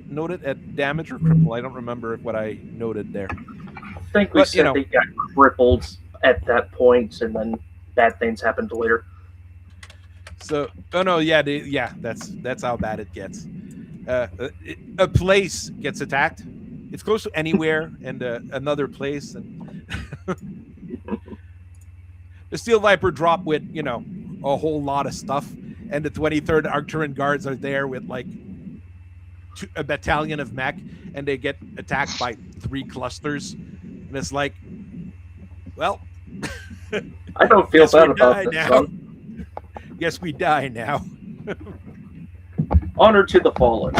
at damage or cripple? I don't remember what I noted there. I think we said they got crippled at that point, and then bad things happened later. So, that's how bad it gets. A place gets attacked. It's close to anywhere, and another place, and the Steel Viper drop with a whole lot of stuff, and the 23rd Arcturian Guards are there with like a battalion of mech, and they get attacked by 3 clusters, and it's like, well, I don't feel bad about this. Now. Guess we die now. Honor to the fallen.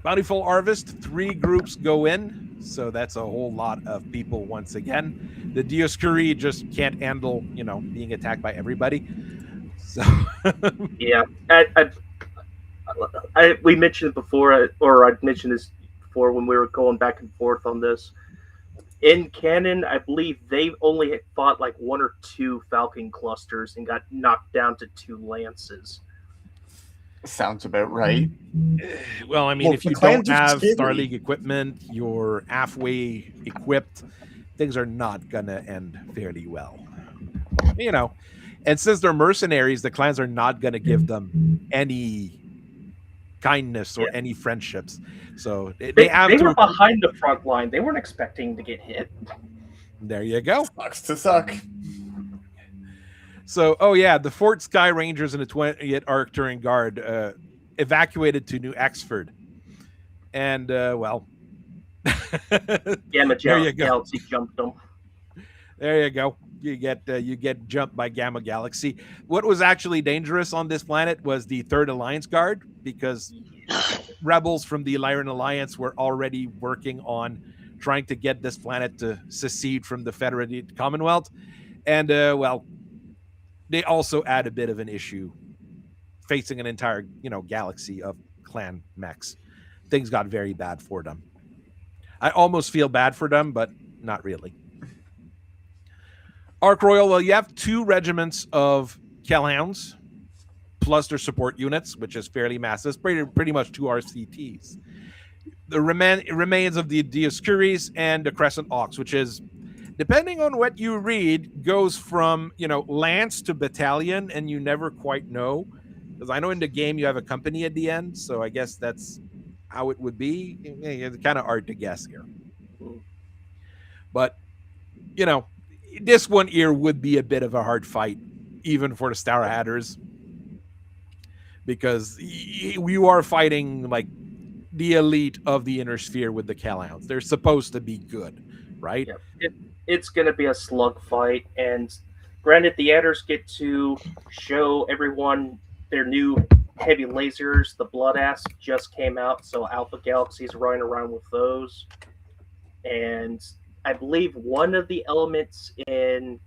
Bountiful Harvest, 3 groups go in, so that's a whole lot of people once again. The Dioscuri just can't handle, being attacked by everybody. So yeah, we mentioned it before, or I mentioned this before when we were going back and forth on this. In canon, I believe they only fought like 1 or 2 Falcon clusters and got knocked down to 2 lances. Sounds about right. Well, I mean, if you don't have Star League equipment, you're halfway equipped, things are not going to end fairly well. And since they're mercenaries, the clans are not going to give them any kindness or any friendships. So they were behind the front line. They weren't expecting to get hit. There you go. Sucks to suck. So, the 4th Sky Rangers and the 20th Arcturian Guard evacuated to New Exford. And, well... Gamma Galaxy jumped them. There you go. You get jumped by Gamma Galaxy. What was actually dangerous on this planet was the 3rd Alliance Guard, because rebels from the Lyran Alliance were already working on trying to get this planet to secede from the Federated Commonwealth. And, well, they also add a bit of an issue facing an entire, galaxy of clan mechs. Things got very bad for them. I almost feel bad for them, but not really. Ark Royal, well, you have 2 regiments of Kellhounds plus their support units, which is fairly massive. It's pretty much 2 RCTs. The remains of the Dioscuries and the Crescent Ox, which is, depending on what you read, goes from, lance to battalion, and you never quite know. Because I know in the game you have a company at the end, so I guess that's how it would be. It's kind of hard to guess here. But, this one here would be a bit of a hard fight, even for the Star Hatters. Because we are fighting, like, the elite of the Inner Sphere with the Kellhounds. They're supposed to be good, right? Yeah. It's going to be a slugfight, and granted, the Adders get to show everyone their new heavy lasers. The Blood Asp just came out, so Alpha Galaxy's running around with those. And I believe one of the elements in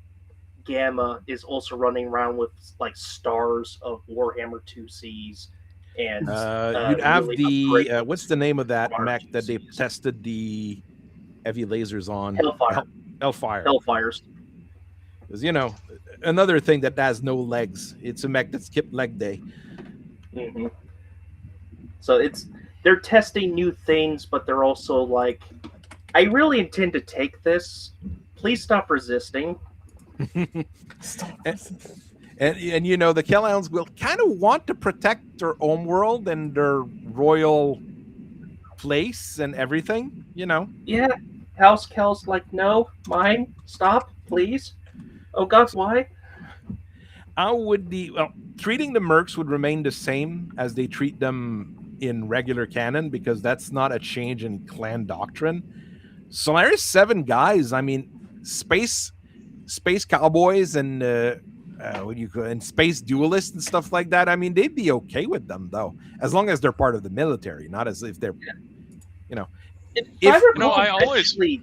Gamma is also running around with, like, stars of Warhammer 2Cs. And you'd have really what's the name of that mech that they 2Cs. tested the heavy lasers on? Hellfire. Hellfires. Because, another thing that has no legs. It's a mech that skipped leg day. Mm-hmm. So they're testing new things, but they're also like, I really intend to take this. Please stop resisting. And the Kellhounds will kind of want to protect their home world and their royal place and everything, Yeah, House Kell's like, no, mine, stop, please. Oh God, why? How would treating the mercs would remain the same as they treat them in regular canon, because that's not a change in clan doctrine. Solaris 7 guys, I mean, space cowboys and and space duelists and stuff like that. I mean, they'd be okay with them though, as long as they're part of the military, not as if they're, Actually,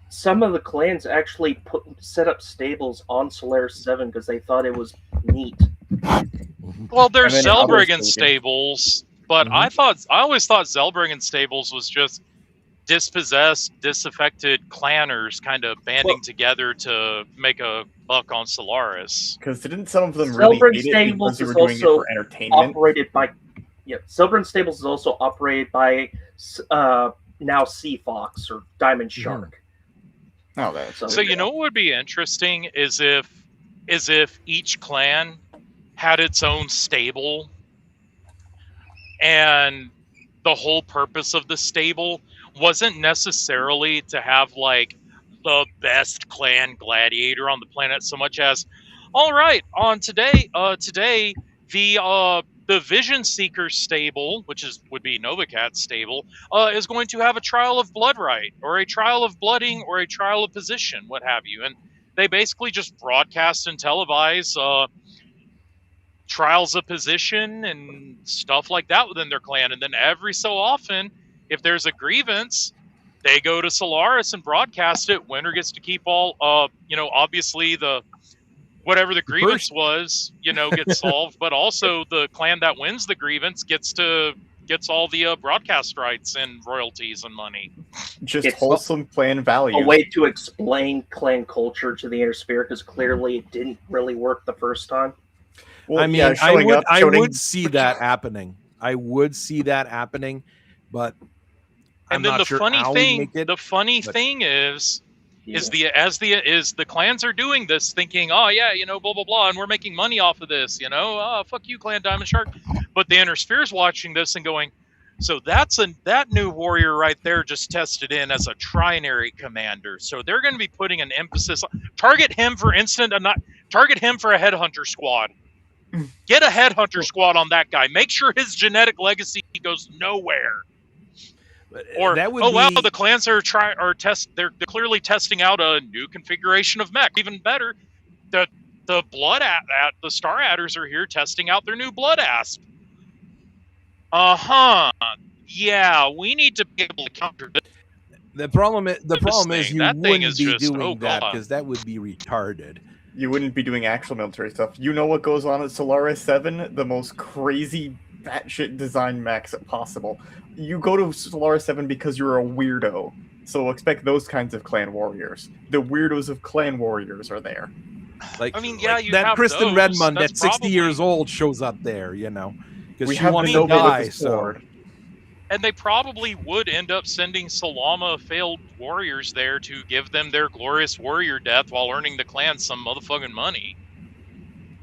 some of the clans actually set up stables on Solaris 7 because they thought it was neat. Well, there's And then others Zelbriggen maybe. stables, but Mhm. I always thought Zelbriggen stables was just dispossessed, disaffected clanners kind of banding together to make a buck on Solaris. Because didn't some of them really Zelbriggen hate it Stables because they were is doing it also for entertainment? Operated by, Zelbriggen Stables is also operated by now Sea Fox or Diamond Shark. Oh, that's So you know what would be interesting is if each clan had its own stable, and the whole purpose of the stable wasn't necessarily to have like the best clan gladiator on the planet, so much as, all right, on today the Vision Seeker stable, which would be Novacat's stable, is going to have a trial of blood right, or a trial of blooding, or a trial of position, what have you. And they basically just broadcast and televise trials of position and stuff like that within their clan. And then every so often, if there's a grievance, they go to Solaris and broadcast it. Winner gets to keep all, obviously whatever the grievance was, gets solved, but also the clan that wins the grievance gets all the broadcast rights and royalties and money. just It's wholesome clan values. A way to explain clan culture to the Inner Sphere, because clearly it didn't really work the first time. Well, I mean, yeah, I showing- would see that happening. I would see that happening, but I'm And then not the sure funny how we thing, make it, the funny but- thing is Yeah. the clans are doing this, thinking, oh yeah, blah blah blah, and we're making money off of this, fuck you, Clan Diamond Shark. But the Inner Sphere's watching this and going, so that new warrior right there just tested in as a trinary commander. So they're going to be putting an emphasis on target him for a headhunter squad. Get a headhunter squad on that guy. Make sure his genetic legacy goes nowhere. Or that would wow, be- the clans they're clearly testing out a new configuration of mech. Even better, the blood at the Star Adders are here testing out their new blood asp. Yeah, we need to be able to counter this. The problem is thing. you That thing wouldn't is be just- doing oh, that, God. because that would be retarded. You wouldn't be doing actual military stuff. You know what goes on at Solaris 7? The most crazy batshit design mechs possible. You go to Solaris 7 because you're a weirdo, so expect those kinds of clan warriors. The weirdos of clan warriors are there. Like, I mean, yeah, you that have Kristen those. Redmond That's at 60 probably- years old shows up there, you know, because We she have wants the to Nova die. with the So sword. And they probably would end up sending Salama failed warriors there to give them their glorious warrior death while earning the clan some motherfucking money.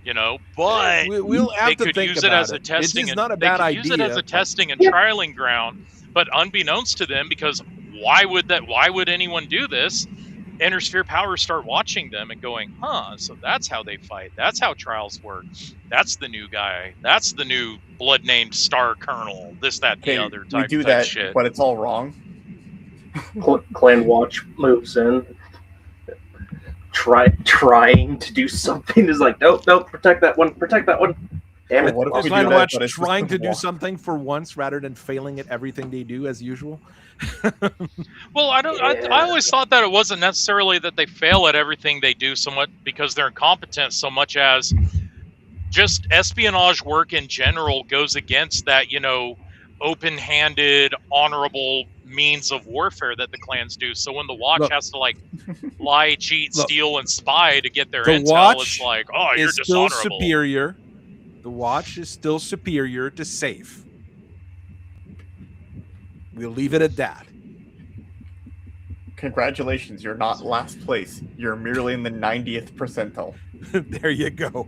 You know, but we'll have they to could think use about it as a It testing is and not a they bad could idea. use it as a but- testing and Yeah. trialing ground. But unbeknownst to them, because why would anyone do this? Intersphere powers start watching them and going, huh, so that's how they fight. That's how trials work. That's the new guy. That's the new blood named Star Colonel. This, that, Okay, the other we type, do type that, shit. but it's all wrong. Clan Watch moves in, trying to do something. Is like, nope, protect that one. Damn it! What if we Is do Clan that, Watch but it's just trying to the do walk? something for once rather than failing at everything they do as usual? Well, I always thought that it wasn't necessarily that they fail at everything they do so much because they're incompetent, so much as just espionage work in general goes against that, you know, open-handed, honorable means of warfare that the clans do. So when the Watch Look. has to like lie, cheat, Look. steal, and spy to get their The intel, Watch it's like, oh, you're Is still dishonorable. superior. The Watch is still superior to Safe. We'll leave it at that. Congratulations, you're not last place. You're merely in the 90th percentile. There you go.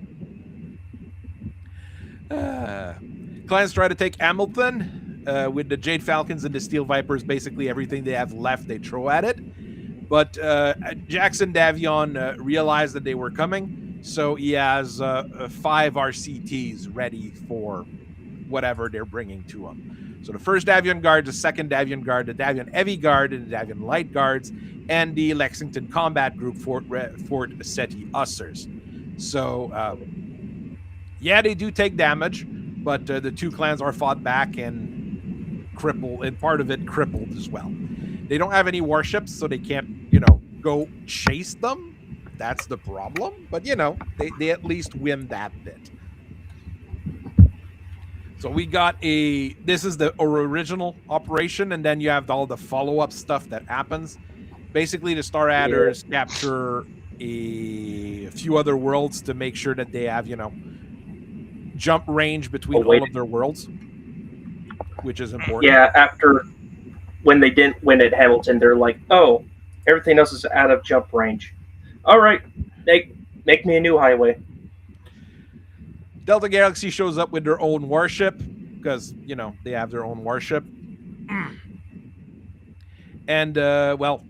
Clans try to take Hamilton with the Jade Falcons and the Steel Vipers. Basically, everything they have left, they throw at it. But Jackson Davion realized that they were coming, so he has 5 RCTs ready for whatever they're bringing to him. So the first Davion Guard, the second Davion Guard, the Davion Heavy Guard, and the Davion Light Guards, and the Lexington Combat Group Fort Seti Ussers. So, yeah, they do take damage, but the two clans are fought back and crippled, and part of it crippled as well. They don't have any warships, so they can't, you know, go chase them. That's the problem. But, you know, they at least win that bit. So we got this is the original operation, and then you have all the follow-up stuff that happens. Basically, the Star Adders capture a few other worlds to make sure that they have, you know, jump range between all of their worlds, which is important. Yeah, after when they didn't win at Hamilton, they're like, oh, everything else is out of jump range. All right, make me a new highway. Delta Galaxy shows up with their own warship because, you know, they have their own warship. And, well,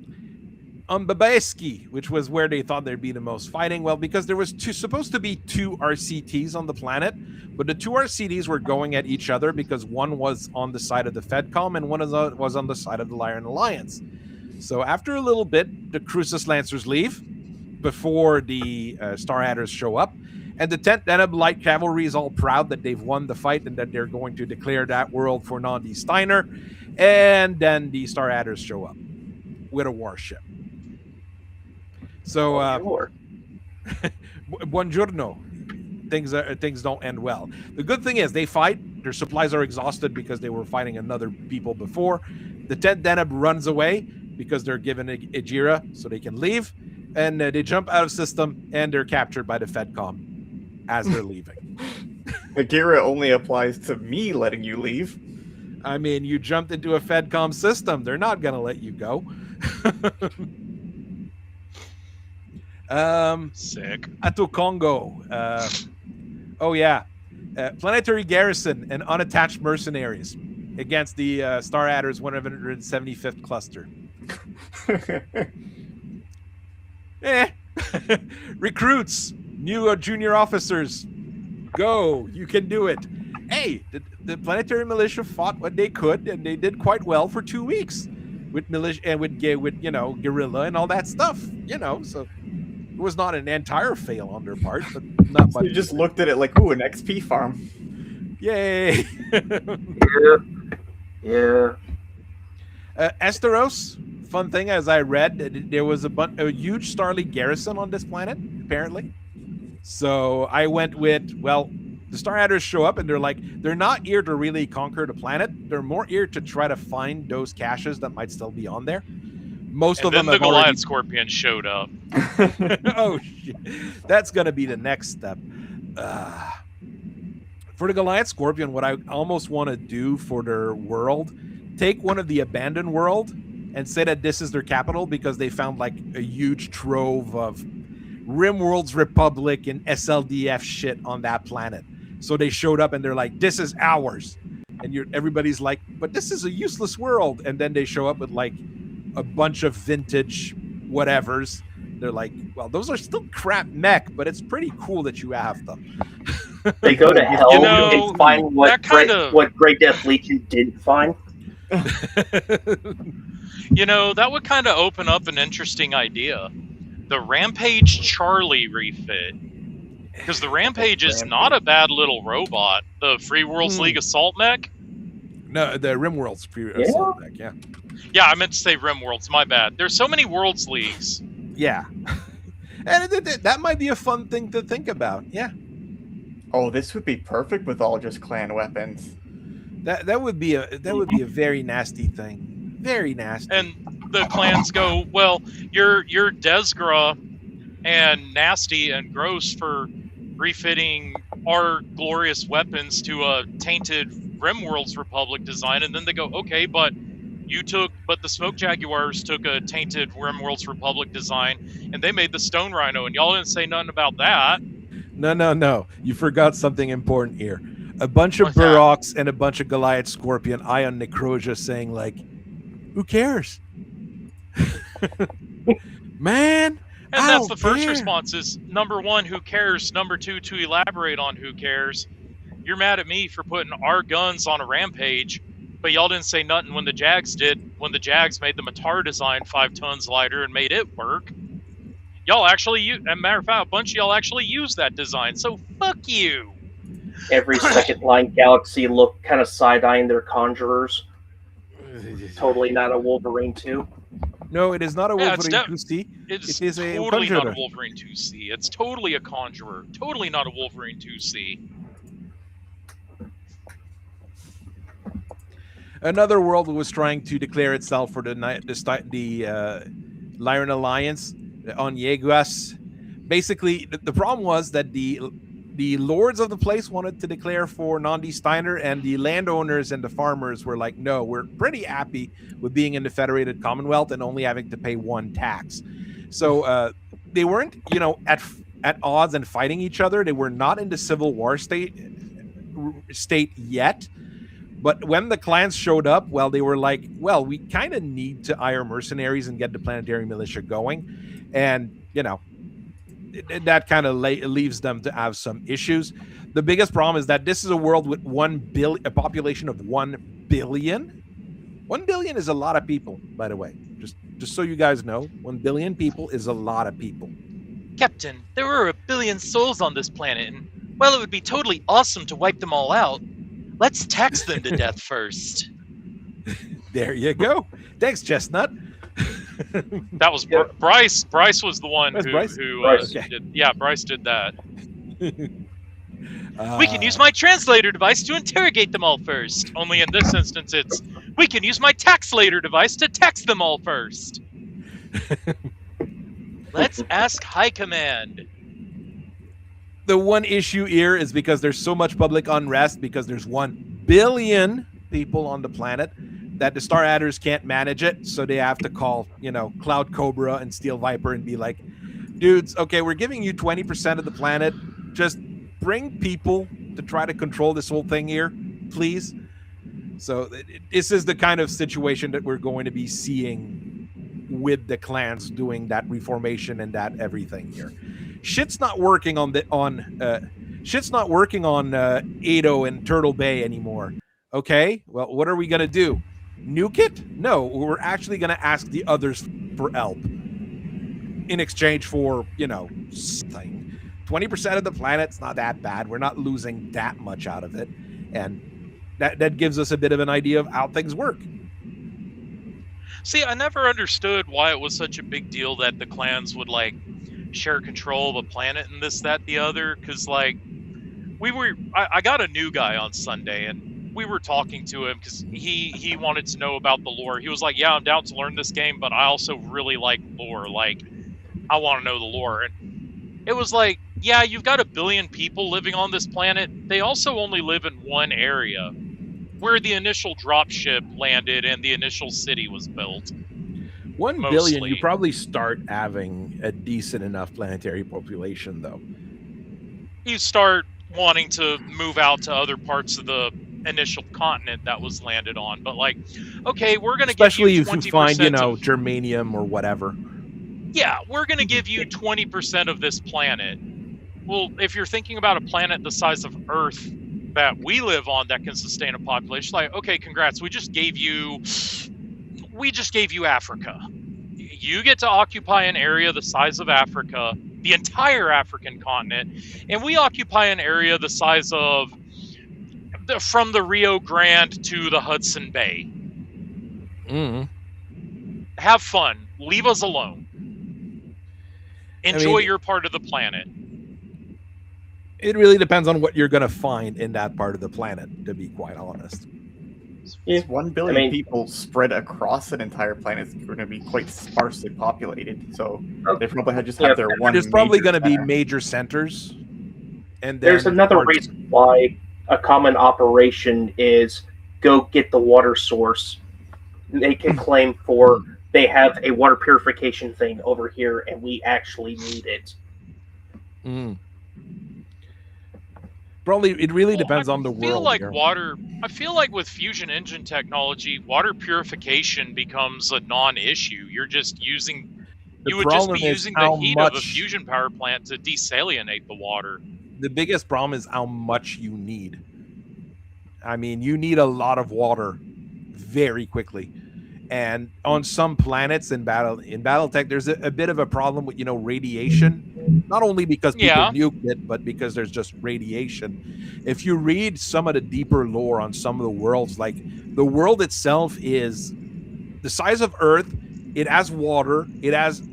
on Babaeski, which was where they thought there'd be the most fighting, well, because there was supposed to be 2 RCTs on the planet, but the 2 RCTs were going at each other because one was on the side of the FedCom and one was on the side of the Lyran Alliance. So after a little bit, the Crucis Lancers leave before the Star Adders show up. And the 10th Deneb Light Cavalry is all proud that they've won the fight and that they're going to declare that world for Nandi Steiner. And then the Star Adders show up with a warship. So, buongiorno. Things don't end well. The good thing is they fight. Their supplies are exhausted because they were fighting another people before. The 10th Deneb runs away because they're given Ejira so they can leave. And they jump out of system and they're captured by the FedCom as they're leaving. Agira only applies to me letting you leave. I mean, you jumped into a FedCom system. They're not going to let you go. Sick. Ato Congo. Oh, yeah. Planetary Garrison and unattached mercenaries against the Star Adders 175th cluster. Recruits, new junior officers, go, you can do it. Hey, the planetary militia fought what they could, and they did quite well for 2 weeks with militia and with you know, guerrilla and all that stuff, you know. So it was not an entire fail on their part, but not much. You just looked at it like, ooh, an XP farm. Yay! Yeah. Esteros. Fun thing, as I read, there was a huge Starly garrison on this planet, apparently. So I went with, well, The Star Adders show up and they're not here to really conquer the planet. They're more here to try to find those caches that might still be on there. Most And of then them the have Goliath already... Scorpion showed up. Oh shit, that's gonna be the next step. For the Goliath Scorpion, what I almost want to do for their world, take one of the abandoned world and say that this is their capital, because they found like a huge trove of Rimworld's Republic and SLDF shit on that planet. So they showed up and they're like, this is ours. And everybody's like, but this is a useless world. And then they show up with like a bunch of vintage whatevers. They're like, well, those are still crap mech, but it's pretty cool that you have them. They go to hell and find what Great Death Legion didn't find. That would kind of open up an interesting idea. The Rampage Charlie refit. Because the Rampage is not a bad little robot. The Free Worlds League Assault Mech? No, the Rimworld's Assault Mech, yeah. Yeah, I meant to say Rimworlds, my bad. There's so many Worlds Leagues. Yeah. And that might be a fun thing to think about, yeah. Oh, this would be perfect with all just clan weapons. That would be a very nasty thing. Very nasty. And the clans go, well, you're Desgra and Nasty and Gross for refitting our glorious weapons to a tainted Rimworld's Republic design, and then they go, okay, but the Smoke Jaguars took a tainted Rimworld's Republic design and they made the Stone Rhino, and y'all didn't say nothing about that. No. You forgot something important here. A bunch of Buroks and a bunch of Goliath Scorpion Ion Necrosia saying like, who cares? Man. And that's the first response is, number one, who cares? Number two, to elaborate on who cares. You're mad at me for putting our guns on a Rampage, but y'all didn't say nothing when the Jags did, when the Jags made the Matar design 5 tons lighter and made it work. Y'all actually, as a matter of fact, a bunch of y'all actually used that design, so fuck you. Every second line Galaxy look kind of side-eyeing their Conjurers. Totally not a Wolverine 2. No, it is not a Wolverine 2C. It is totally a not a Wolverine 2C. It's totally a Conjurer. Totally not a Wolverine 2C. Another world was trying to declare itself for the Lyran Alliance on Yeguas. Basically, the problem was that the lords of the place wanted to declare for Nandi Steiner, and the landowners and the farmers were like, no, we're pretty happy with being in the Federated Commonwealth and only having to pay 1 tax. So they weren't, at odds and fighting each other. They were not in the Civil War state yet. But when the clans showed up, well, they were like, well, we kind of need to hire mercenaries and get the planetary militia going. And, that kind of leaves them to have some issues. The biggest problem is that this is a world with a population of 1 billion. 1 billion is a lot of people, by the way. Just so you guys know, 1 billion people is a lot of people. Captain, there are 1 billion souls on this planet, and while it would be totally awesome to wipe them all out, let's tax them to death first. There you go. Thanks, Chestnut. That was Bryce. Bryce was the one who okay. Bryce did that. We can use my translator device to interrogate them all first. Only in this instance, it's we can use my taxlator device to tax them all first. Let's ask High Command. The one issue here is because there's so much public unrest, because there's 1 billion people on the planet, that the Star Adders can't manage it, so they have to call, Cloud Cobra and Steel Viper and be like, dudes, okay, we're giving you 20% of the planet. Just bring people to try to control this whole thing here, please. So this is the kind of situation that we're going to be seeing with the clans doing that reformation and that everything here. Shit's not working on Ado and Turtle Bay anymore. Okay, well, what are we gonna do? Nuke it? No, we're actually gonna ask the others for help in exchange for, something. 20% of the planet's not that bad. We're not losing that much out of it, and that gives us a bit of an idea of how things work. See, I never understood why it was such a big deal that the clans would share control of a planet and this, that, the other, because I got a new guy on Sunday, and we were talking to him because he wanted to know about the lore. He was like, "Yeah, I'm down to learn this game, but I also really like lore. Like, I want to know the lore." And it was like, yeah, you've got 1 billion people living on this planet. They also only live in one area where the initial dropship landed and the initial city was built. 1 Mostly. billion, you probably start having a decent enough planetary population, though. You start wanting to move out to other parts of the initial continent that was landed on. But like, okay, we're going to give you 20% especially if you find, germanium or whatever. Yeah, we're going to give you 20% of this planet. Well, if you're thinking about a planet the size of Earth that we live on that can sustain a population, like, okay, congrats, we just gave you Africa. You get to occupy an area the size of Africa, the entire African continent, and we occupy an area the size of from the Rio Grande to the Hudson Bay. Have fun. Leave us alone. Enjoy your part of the planet. It really depends on what you're going to find in that part of the planet, to be quite honest. If 1 billion people spread across an entire planet is going to be quite sparsely populated. So they probably have their one. There's probably going to be major centers. And there's another reason why a common operation is go get the water source. They can claim for they have a water purification thing over here, and we actually need it. Probably, it really depends on the world. I feel like with fusion engine technology, water purification becomes a non-issue. You're just using. You would just be using the heat of a fusion power plant to desalinate the water. The biggest problem is how much you need. I mean, you need a lot of water very quickly. And on some planets in Battletech, there's a bit of a problem with, radiation. Not only because people nuked it, but because there's just radiation. If you read some of the deeper lore on some of the worlds, like the world itself is the size of Earth, it has water, it has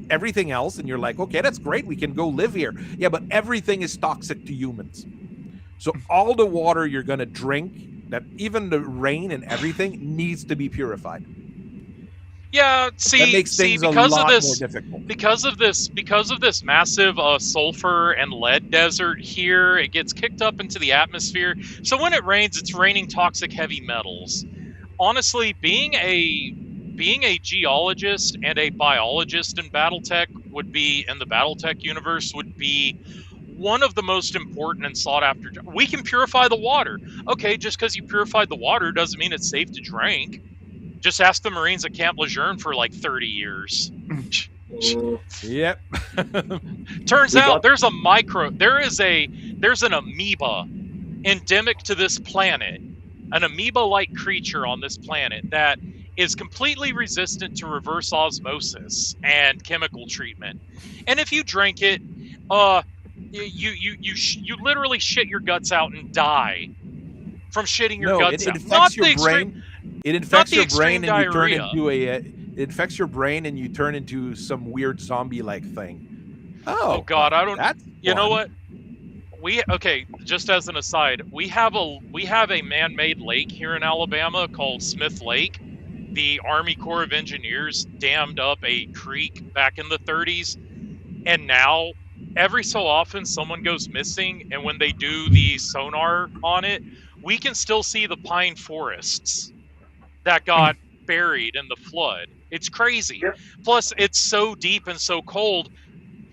everything else, and you're like, okay, that's great, we can go live here. Yeah, but everything is toxic to humans. So all the water you're going to drink, that even the rain and everything, needs to be purified. Yeah, that makes things a lot more difficult. Because of this massive sulfur and lead desert here, it gets kicked up into the atmosphere. So when it rains, it's raining toxic heavy metals. Honestly, being a geologist and a biologist in Battletech in the Battletech universe would be one of the most important and sought after. We can purify the water. Okay, just because you purified the water doesn't mean it's safe to drink. Just ask the Marines at Camp Lejeune for like 30 years. Yep. Turns out there's an amoeba endemic to this planet, an amoeba-like creature on this planet that is completely resistant to reverse osmosis and chemical treatment. And if you drink it, you literally shit your guts out and die from shitting your guts out. It infects your brain. It infects your brain and you turn into it infects your brain and you turn into some weird zombie-like thing. Oh God, I don't. That's you know what? Just as an aside, we have a man-made lake here in Alabama called Smith Lake. The Army Corps of Engineers dammed up a creek back in the 30s, and now every so often someone goes missing, and when they do the sonar on it, we can still see the pine forests that got buried in the flood. It's crazy. Yep. Plus, it's so deep and so cold,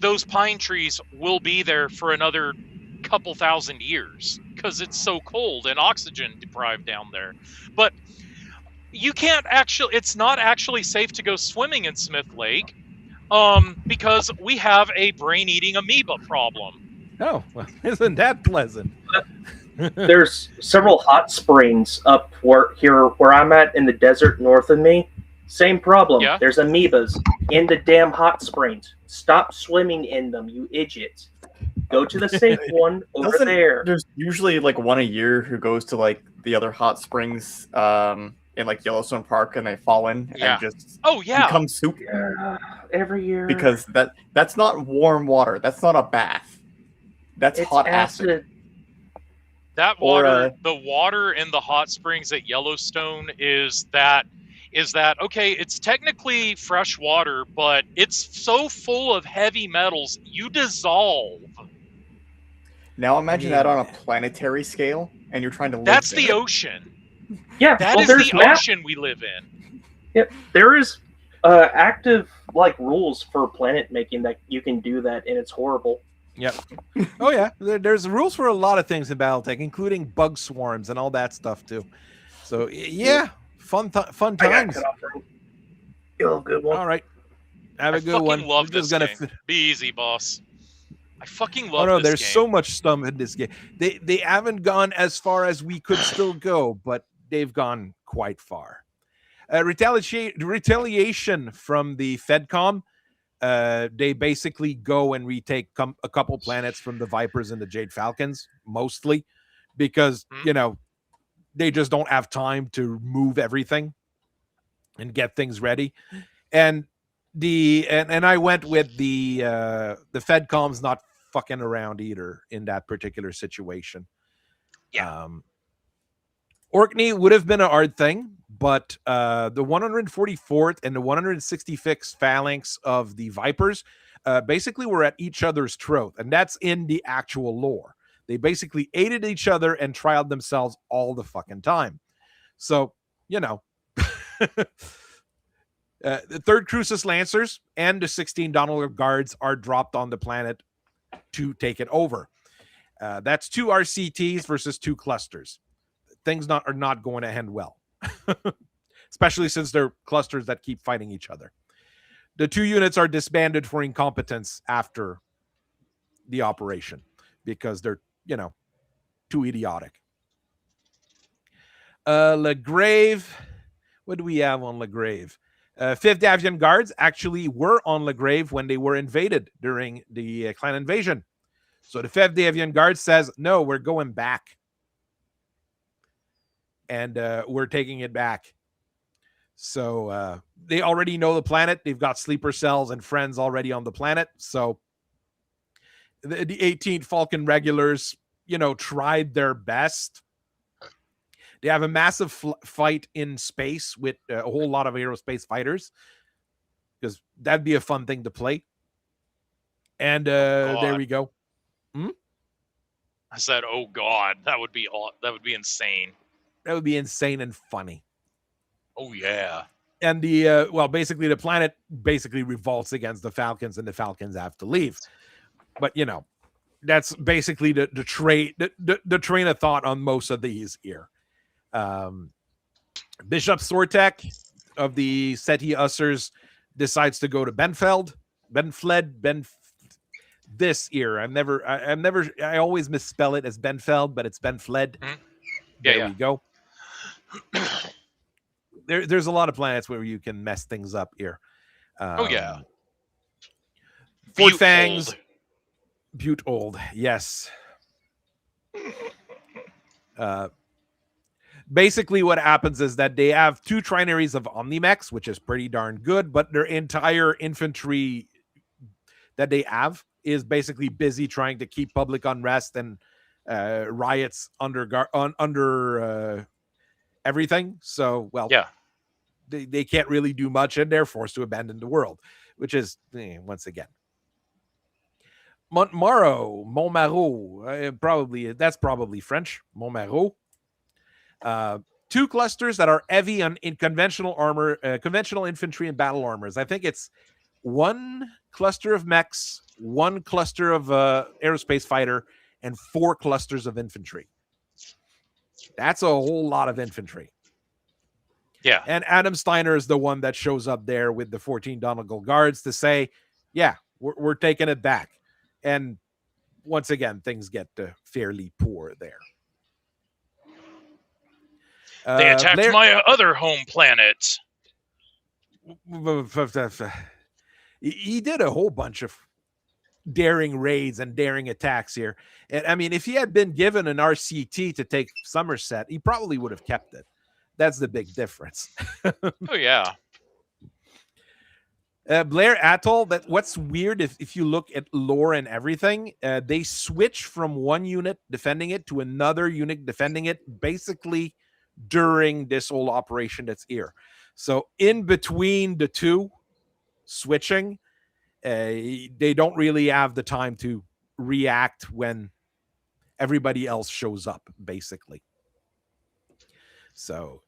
those pine trees will be there for another couple thousand years because it's so cold and oxygen deprived down there. But you can't actually, it's not actually safe to go swimming in Smith Lake because we have a brain-eating amoeba problem. Oh, well, isn't that pleasant? There's several hot springs up where I'm at in the desert north of me. Same problem. Yeah. There's amoebas in the damn hot springs. Stop swimming in them, you idiots. Go to the safe one over there. There's usually like one a year who goes to like the other hot springs in like Yellowstone Park, and they fall in and just become soup. Yeah, every year. Because that's not warm water. That's not a bath. That's hot acid. That Or, water, the water in the hot springs at Yellowstone is that okay, it's technically fresh water, but it's so full of heavy metals, you dissolve. now imagine that mean, on a planetary scale, and you're trying to live That's there. the ocean. Yeah, That well, is there's the map. ocean we live in. Yeah, there is active like rules for planet making that you can do that, and it's horrible. Yep. Oh yeah, there's rules for a lot of things in Battletech, including bug swarms and all that stuff too. So yeah, fun I got times. cut off there. You have a good one. All right, have I a good fucking one. love We're just this gonna game. Be easy, boss. I fucking Oh love no, this there's game. so much stuff in this game. They haven't gone as far as we could still go, but they've gone quite far. Retaliation from the Fedcom. They basically go and retake a couple planets from the Vipers and the Jade Falcons, mostly because they just don't have time to move everything and get things ready. And and I went with the Fedcom's not fucking around either in that particular situation. Yeah. Orkney would have been a hard thing, but the 144th and the 165th phalanx of the Vipers basically were at each other's throat, and that's in the actual lore. They basically aided each other and trialed themselves all the fucking time. So, the 3rd Crucis Lancers and the 16 Donald Guards are dropped on the planet to take it over. That's 2 RCTs versus 2 clusters. Things are not going to end well, especially since they're clusters that keep fighting each other. The 2 units are disbanded for incompetence after the operation because they're, too idiotic. Lagrave, what do we have on Lagrave? 5th Avian Guards actually were on Lagrave when they were invaded during the clan invasion. So the 5th Avian Guard says, no, we're going back. And we're taking it back. So they already know the planet. They've got sleeper cells and friends already on the planet. So the 18th Falcon regulars, tried their best. They have a massive fight in space with a whole lot of aerospace fighters because that'd be a fun thing to play. And there we go. I said, "Oh God, that would be insane." That would be insane and funny. Oh yeah. And basically the planet basically revolts against the Falcons, and the Falcons have to leave. But that's basically the train of thought on most of these here. Bishop Sortek of the Seti Ussers decides to go to Benfeld. This year. I always misspell it as Benfeld, but it's Benfled. There we go. There's a lot of planets where you can mess things up here. Yeah. Fort Fangs. Butte Old, yes. Basically what happens is that they have 2 trinaries of Omnimex, which is pretty darn good, but their entire infantry that they have is basically busy trying to keep public unrest and riots under everything. So, they can't really do much, and they're forced to abandon the world, which is, once again. Montmaro, that's probably French. Montmaro. 2 clusters that are heavy in conventional armor, conventional infantry and battle armors. I think it's 1 cluster of mechs, 1 cluster of aerospace fighter, and 4 clusters of infantry. That's a whole lot of infantry. Yeah. And Adam Steiner is the one that shows up there with the 14 Donegal Guards to say, yeah, we're taking it back. And once again, things get fairly poor there. They attacked my other home planet. He did a whole bunch of daring raids and daring attacks here. And I mean, if he had been given an RCT to take Somerset, he probably would have kept it. That's the big difference. Oh, yeah. Blair Atoll, what's weird if you look at lore and everything, they switch from one unit defending it to another unit defending it basically during this whole operation that's here. So in between the two switching, they don't really have the time to react when everybody else shows up, basically. So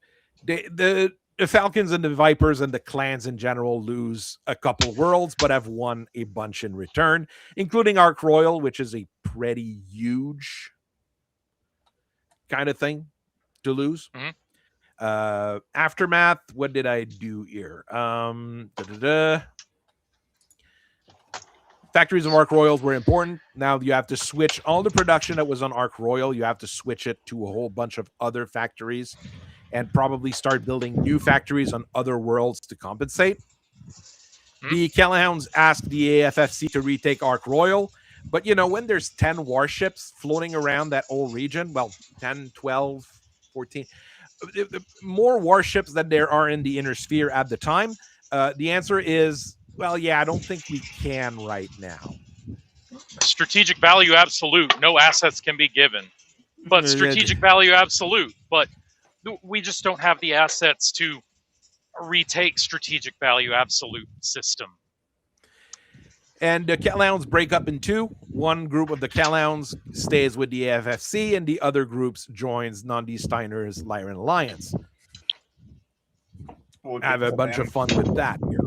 the Falcons and the Vipers and the clans in general lose a couple worlds, but have won a bunch in return, including Ark Royal, which is a pretty huge kind of thing to lose. Mm-hmm. Aftermath, what did I do here? Factories of Ark Royals were important. Now you have to switch all the production that was on Ark Royal. You have to switch it to a whole bunch of other factories and probably start building new factories on other worlds to compensate. The Kellhounds asked the AFFC to retake Ark Royal, but when there's 10 warships floating around that whole region, well, 10, 12, 14, more warships than there are in the inner sphere at the time, the answer is, well, yeah, I don't think we can right now. Strategic value absolute. No assets can be given. But strategic value absolute. But we just don't have the assets to retake strategic value absolute system. And the Kellhounds break up in two. One group of the Kellhounds stays with the AFFC, and the other groups joins Nandi Steiner's Lyran Alliance. We'll have a bunch of fun with that here.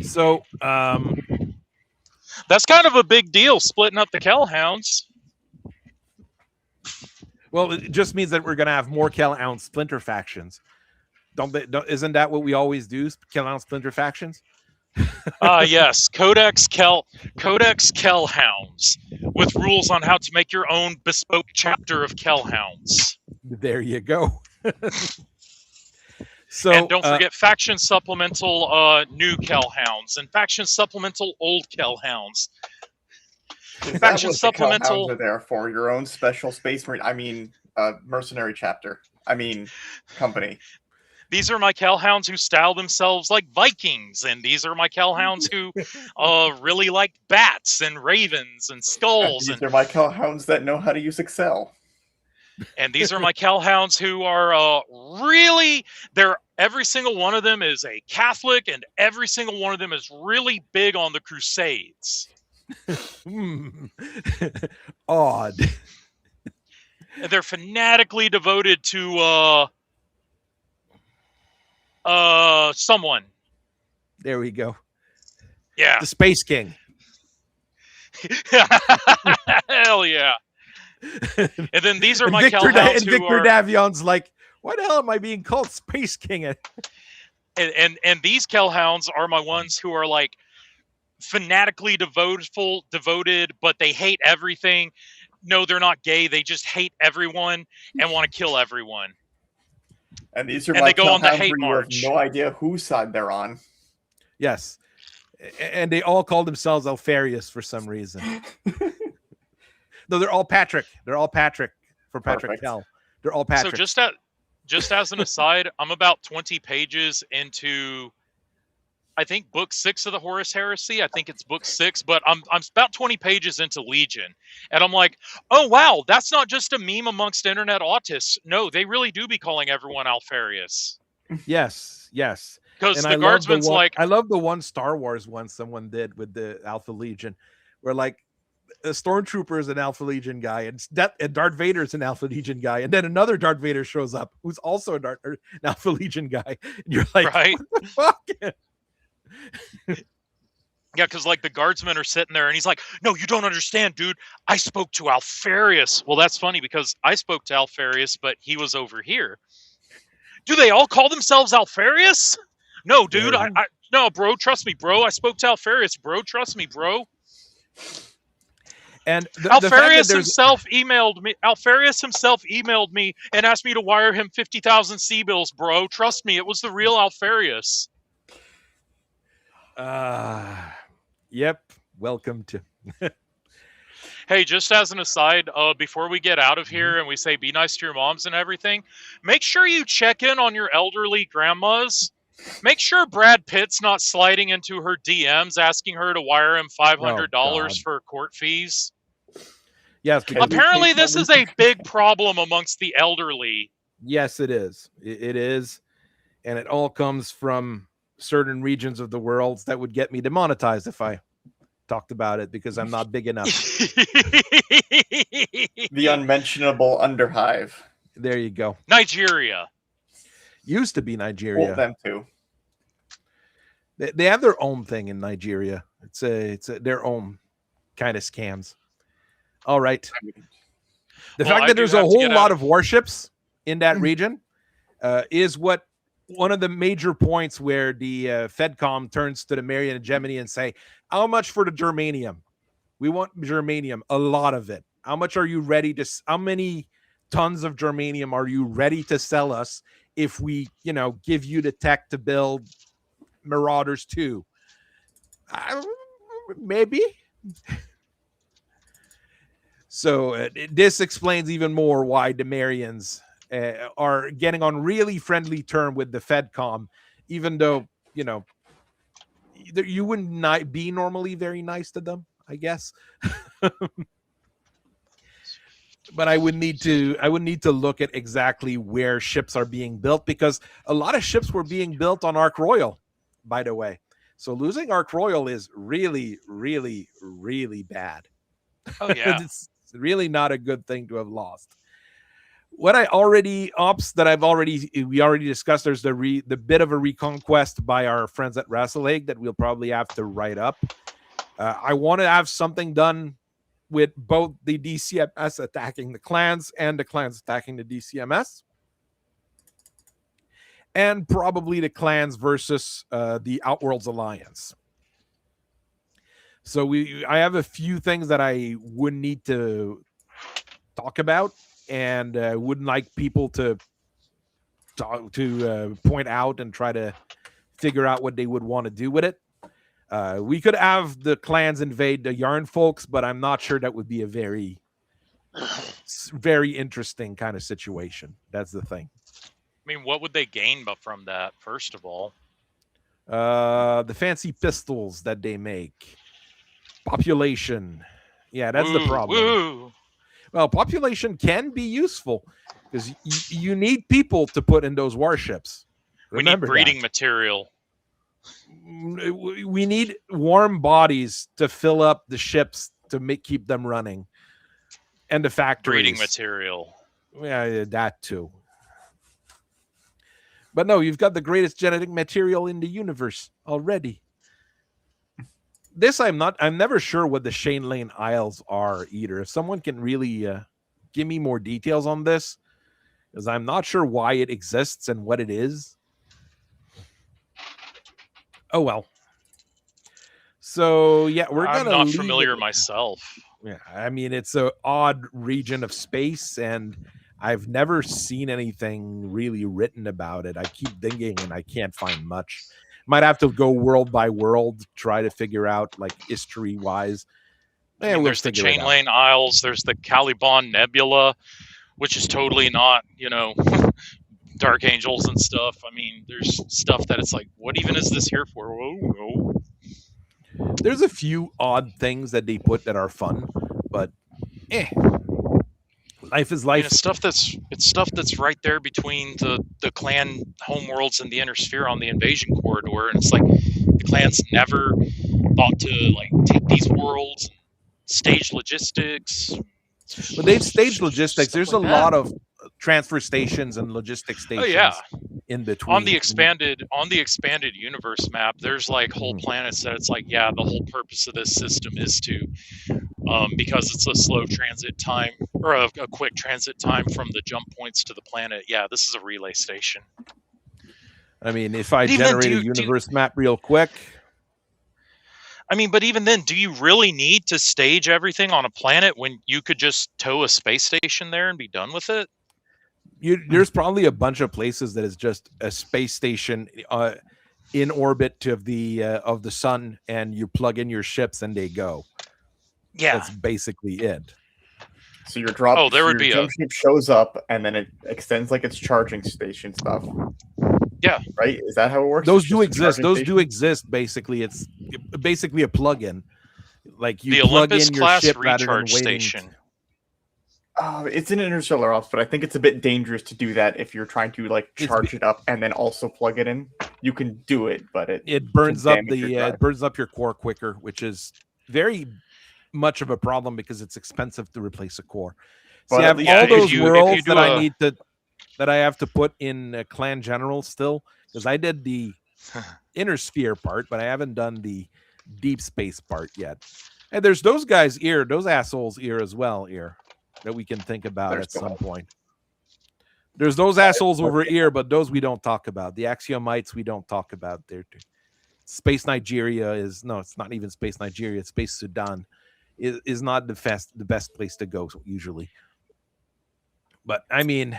So, that's kind of a big deal, splitting up the Kellhounds. Well, it just means that we're going to have more Kellhound splinter factions. Isn't that what we always do? Kellhound splinter factions? Yes. Codex Kellhounds, with rules on how to make your own bespoke chapter of Kellhounds. There you go. So, and don't forget faction supplemental new Kellhounds and faction supplemental old Kellhounds. Faction supplemental are there for your own special space marine. I mean, mercenary chapter. I mean, company. These are my Kellhounds who style themselves like Vikings, and these are my Kellhounds who really like bats and ravens and skulls. These are my Kellhounds that know how to use Excel. And these are my Kellhounds who are every single one of them is a Catholic, and every single one of them is really big on the Crusades. Odd. And they're fanatically devoted to someone. There we go. Yeah. The Space King. Hell yeah. And then these are my Victor Kellhounds who Victor are... Davion's like, why the hell am I being called Space King? And these Kellhounds are my ones who are like fanatically devoted, but they hate everything. No, they're not gay. They just hate everyone and want to kill everyone. And these are and my they go on the hate you march. have no idea whose side they're on. Yes. And they all call themselves Alfarius for some reason. No, they're all Patrick. They're all Patrick for Patrick Kell. They're all Patrick. So just as an aside, I'm about 20 pages into, I think, book 6 of the Horus Heresy. I think it's book 6, but I'm about 20 pages into Legion, and I'm like, oh wow, that's not just a meme amongst internet autists. No, they really do be calling everyone Alfarius. Yes. Because the Guardsman's I love the one Star Wars one someone did with the Alpha Legion, where like a Stormtrooper is an Alpha Legion guy, and Darth Vader is an Alpha Legion guy, and then another Darth Vader shows up who's also an Alpha Legion guy, and you're like, right? What the fuck? Yeah, because like the Guardsmen are sitting there, and he's like, "No, you don't understand, dude. I spoke to Alfarius." Well, that's funny because I spoke to Alfarius, but he was over here. Do they all call themselves Alfarius? No, dude. No, bro. Trust me, bro. I spoke to Alfarius, bro. Trust me, bro. And Alfarius himself emailed me. Alfarius himself emailed me and asked me to wire him 50,000 C-bills, bro. Trust me, it was the real Alfarius. Yep. Welcome to. Hey, just as an aside, before we get out of here and we say be nice to your moms and everything, make sure you check in on your elderly grandmas. Make sure Brad Pitt's not sliding into her DMs asking her to wire him $500 for court fees. Yes, apparently this is a big problem amongst the elderly. Yes, it is. It is, and it all comes from certain regions of the world that would get me demonetized if I talked about it because I'm not big enough. The unmentionable underhive. There you go. Nigeria. Used to be Nigeria. Well, them too. They have their own thing in Nigeria. It's their own kind of scams. All right. The fact that there's a whole lot of warships in that region is one of the major points where the FedCom turns to the Marian hegemony and say, how much for the germanium? We want germanium, a lot of it. How much are you ready to, how many tons of germanium are you ready to sell us if we, give you the tech to build Marauders 2? Maybe. So this explains even more why the Marians are getting on really friendly term with the FedCom, even though, you wouldn't not be normally very nice to them, I guess. But I would need to look at exactly where ships are being built, because a lot of ships were being built on Ark Royal, by the way. So losing Ark Royal is really, really, really bad. Oh yeah. It's really not a good thing to have lost. What we already discussed, there's the bit of a reconquest by our friends at Wrestle that we'll probably have to write up. I want to have something done with both the DCMS attacking the clans and the clans attacking the DCMS, and probably the clans versus the Outworlds Alliance. So I have a few things that I would need to talk about, and wouldn't like people to point out and try to figure out what they would want to do with it. We could have the clans invade the Yarn folks, but I'm not sure that would be a very, very interesting kind of situation. That's the thing. I mean, what would they gain from that, first of all? The fancy pistols that they make. Population. Yeah, that's the problem. Woo. Well, population can be useful because you need people to put in those warships. Remember, we need breeding material. We need warm bodies to fill up the ships to keep them running, and the factories. Breeding material. Yeah, that too. But no, you've got the greatest genetic material in the universe already. This I'm never sure what the Shane Lane Isles are either. If someone can really give me more details on this, because I'm not sure why it exists and what it is. Oh well. So yeah, I'm not familiar myself. Yeah, I mean it's an odd region of space, and I've never seen anything really written about it. I keep digging and I can't find much. Might have to go world by world, try to figure out like history wise. There's the Chain Lane Isles. There's the Caliban Nebula, which is totally not, Dark Angels and stuff. I mean, there's stuff that it's like, what even is this here for? Whoa. There's a few odd things that they put that are fun, but life is life. It's stuff that's right there between the clan homeworlds and the inner sphere on the invasion corridor, and it's like the clans never thought to like take these worlds and stage logistics. But they've staged logistics. There's a lot of transfer stations and logistic stations in between. On the expanded universe map, there's like whole planets that it's like, yeah, the whole purpose of this system is to because it's a slow transit time or a quick transit time from the jump points to the planet. Yeah, this is a relay station. I mean, if I generate a universe map real quick. I mean, but even then, do you really need to stage everything on a planet when you could just tow a space station there and be done with it? There's probably a bunch of places that is just a space station in orbit of the sun, and you plug in your ships and they go. Yeah. That's basically it. So your drop, Oh, there would your be jump ship shows up, and then it extends like its charging station stuff. Yeah. Right? Is that how it works? Those It's do just a exist. charging Those station? do exist. Basically, it's basically a plug-in. Like you The plug Olympus in your class ship rather than recharge waiting. station. It's in Interstellar Ops, but I think it's a bit dangerous to do that if you're trying to like It's charge it up and then also plug it in. You can do it, but It burns can up damage your the drive. it burns up your core quicker, which is very much of a problem because it's expensive to replace a core. But See, I at have least all if those you worlds do that I a- need to that I have to put in Clan General still because I did the inner sphere part, but I haven't done the deep space part yet. And there's those guys here, those assholes here as well here that we can think about There's at some both. point. There's those assholes over here, but those we don't talk about. The Axiomites we don't talk about. There, Space Nigeria is no, it's not even Space Nigeria. It's Space Sudan is not the best place to go usually. But I mean,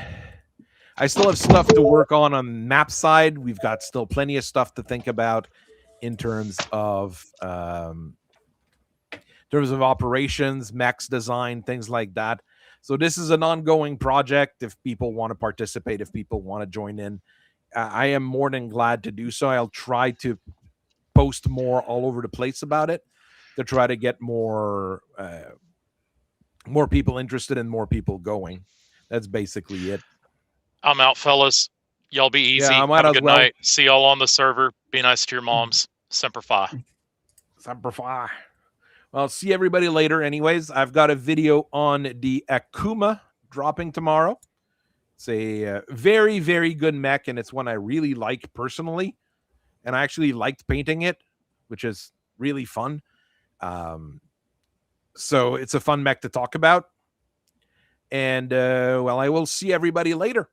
I still have stuff to work on map side. We've got still plenty of stuff to think about in terms of operations, mechs design, things like that. So this is an ongoing project. If people want to participate, if people want to join in, I am more than glad to do so. I'll try to post more all over the place about it to try to get more people interested and more people going. That's basically it. I'm out, fellas. Y'all be easy. Yeah, I might Have a as good well. night. See y'all on the server. Be nice to your moms. Semper Fi. Semper Fi. Well, see everybody later. Anyways, I've got a video on the Akuma dropping tomorrow. It's a very, very good mech, and it's one I really like personally. And I actually liked painting it, which is really fun. So it's a fun mech to talk about. And, well, I will see everybody later.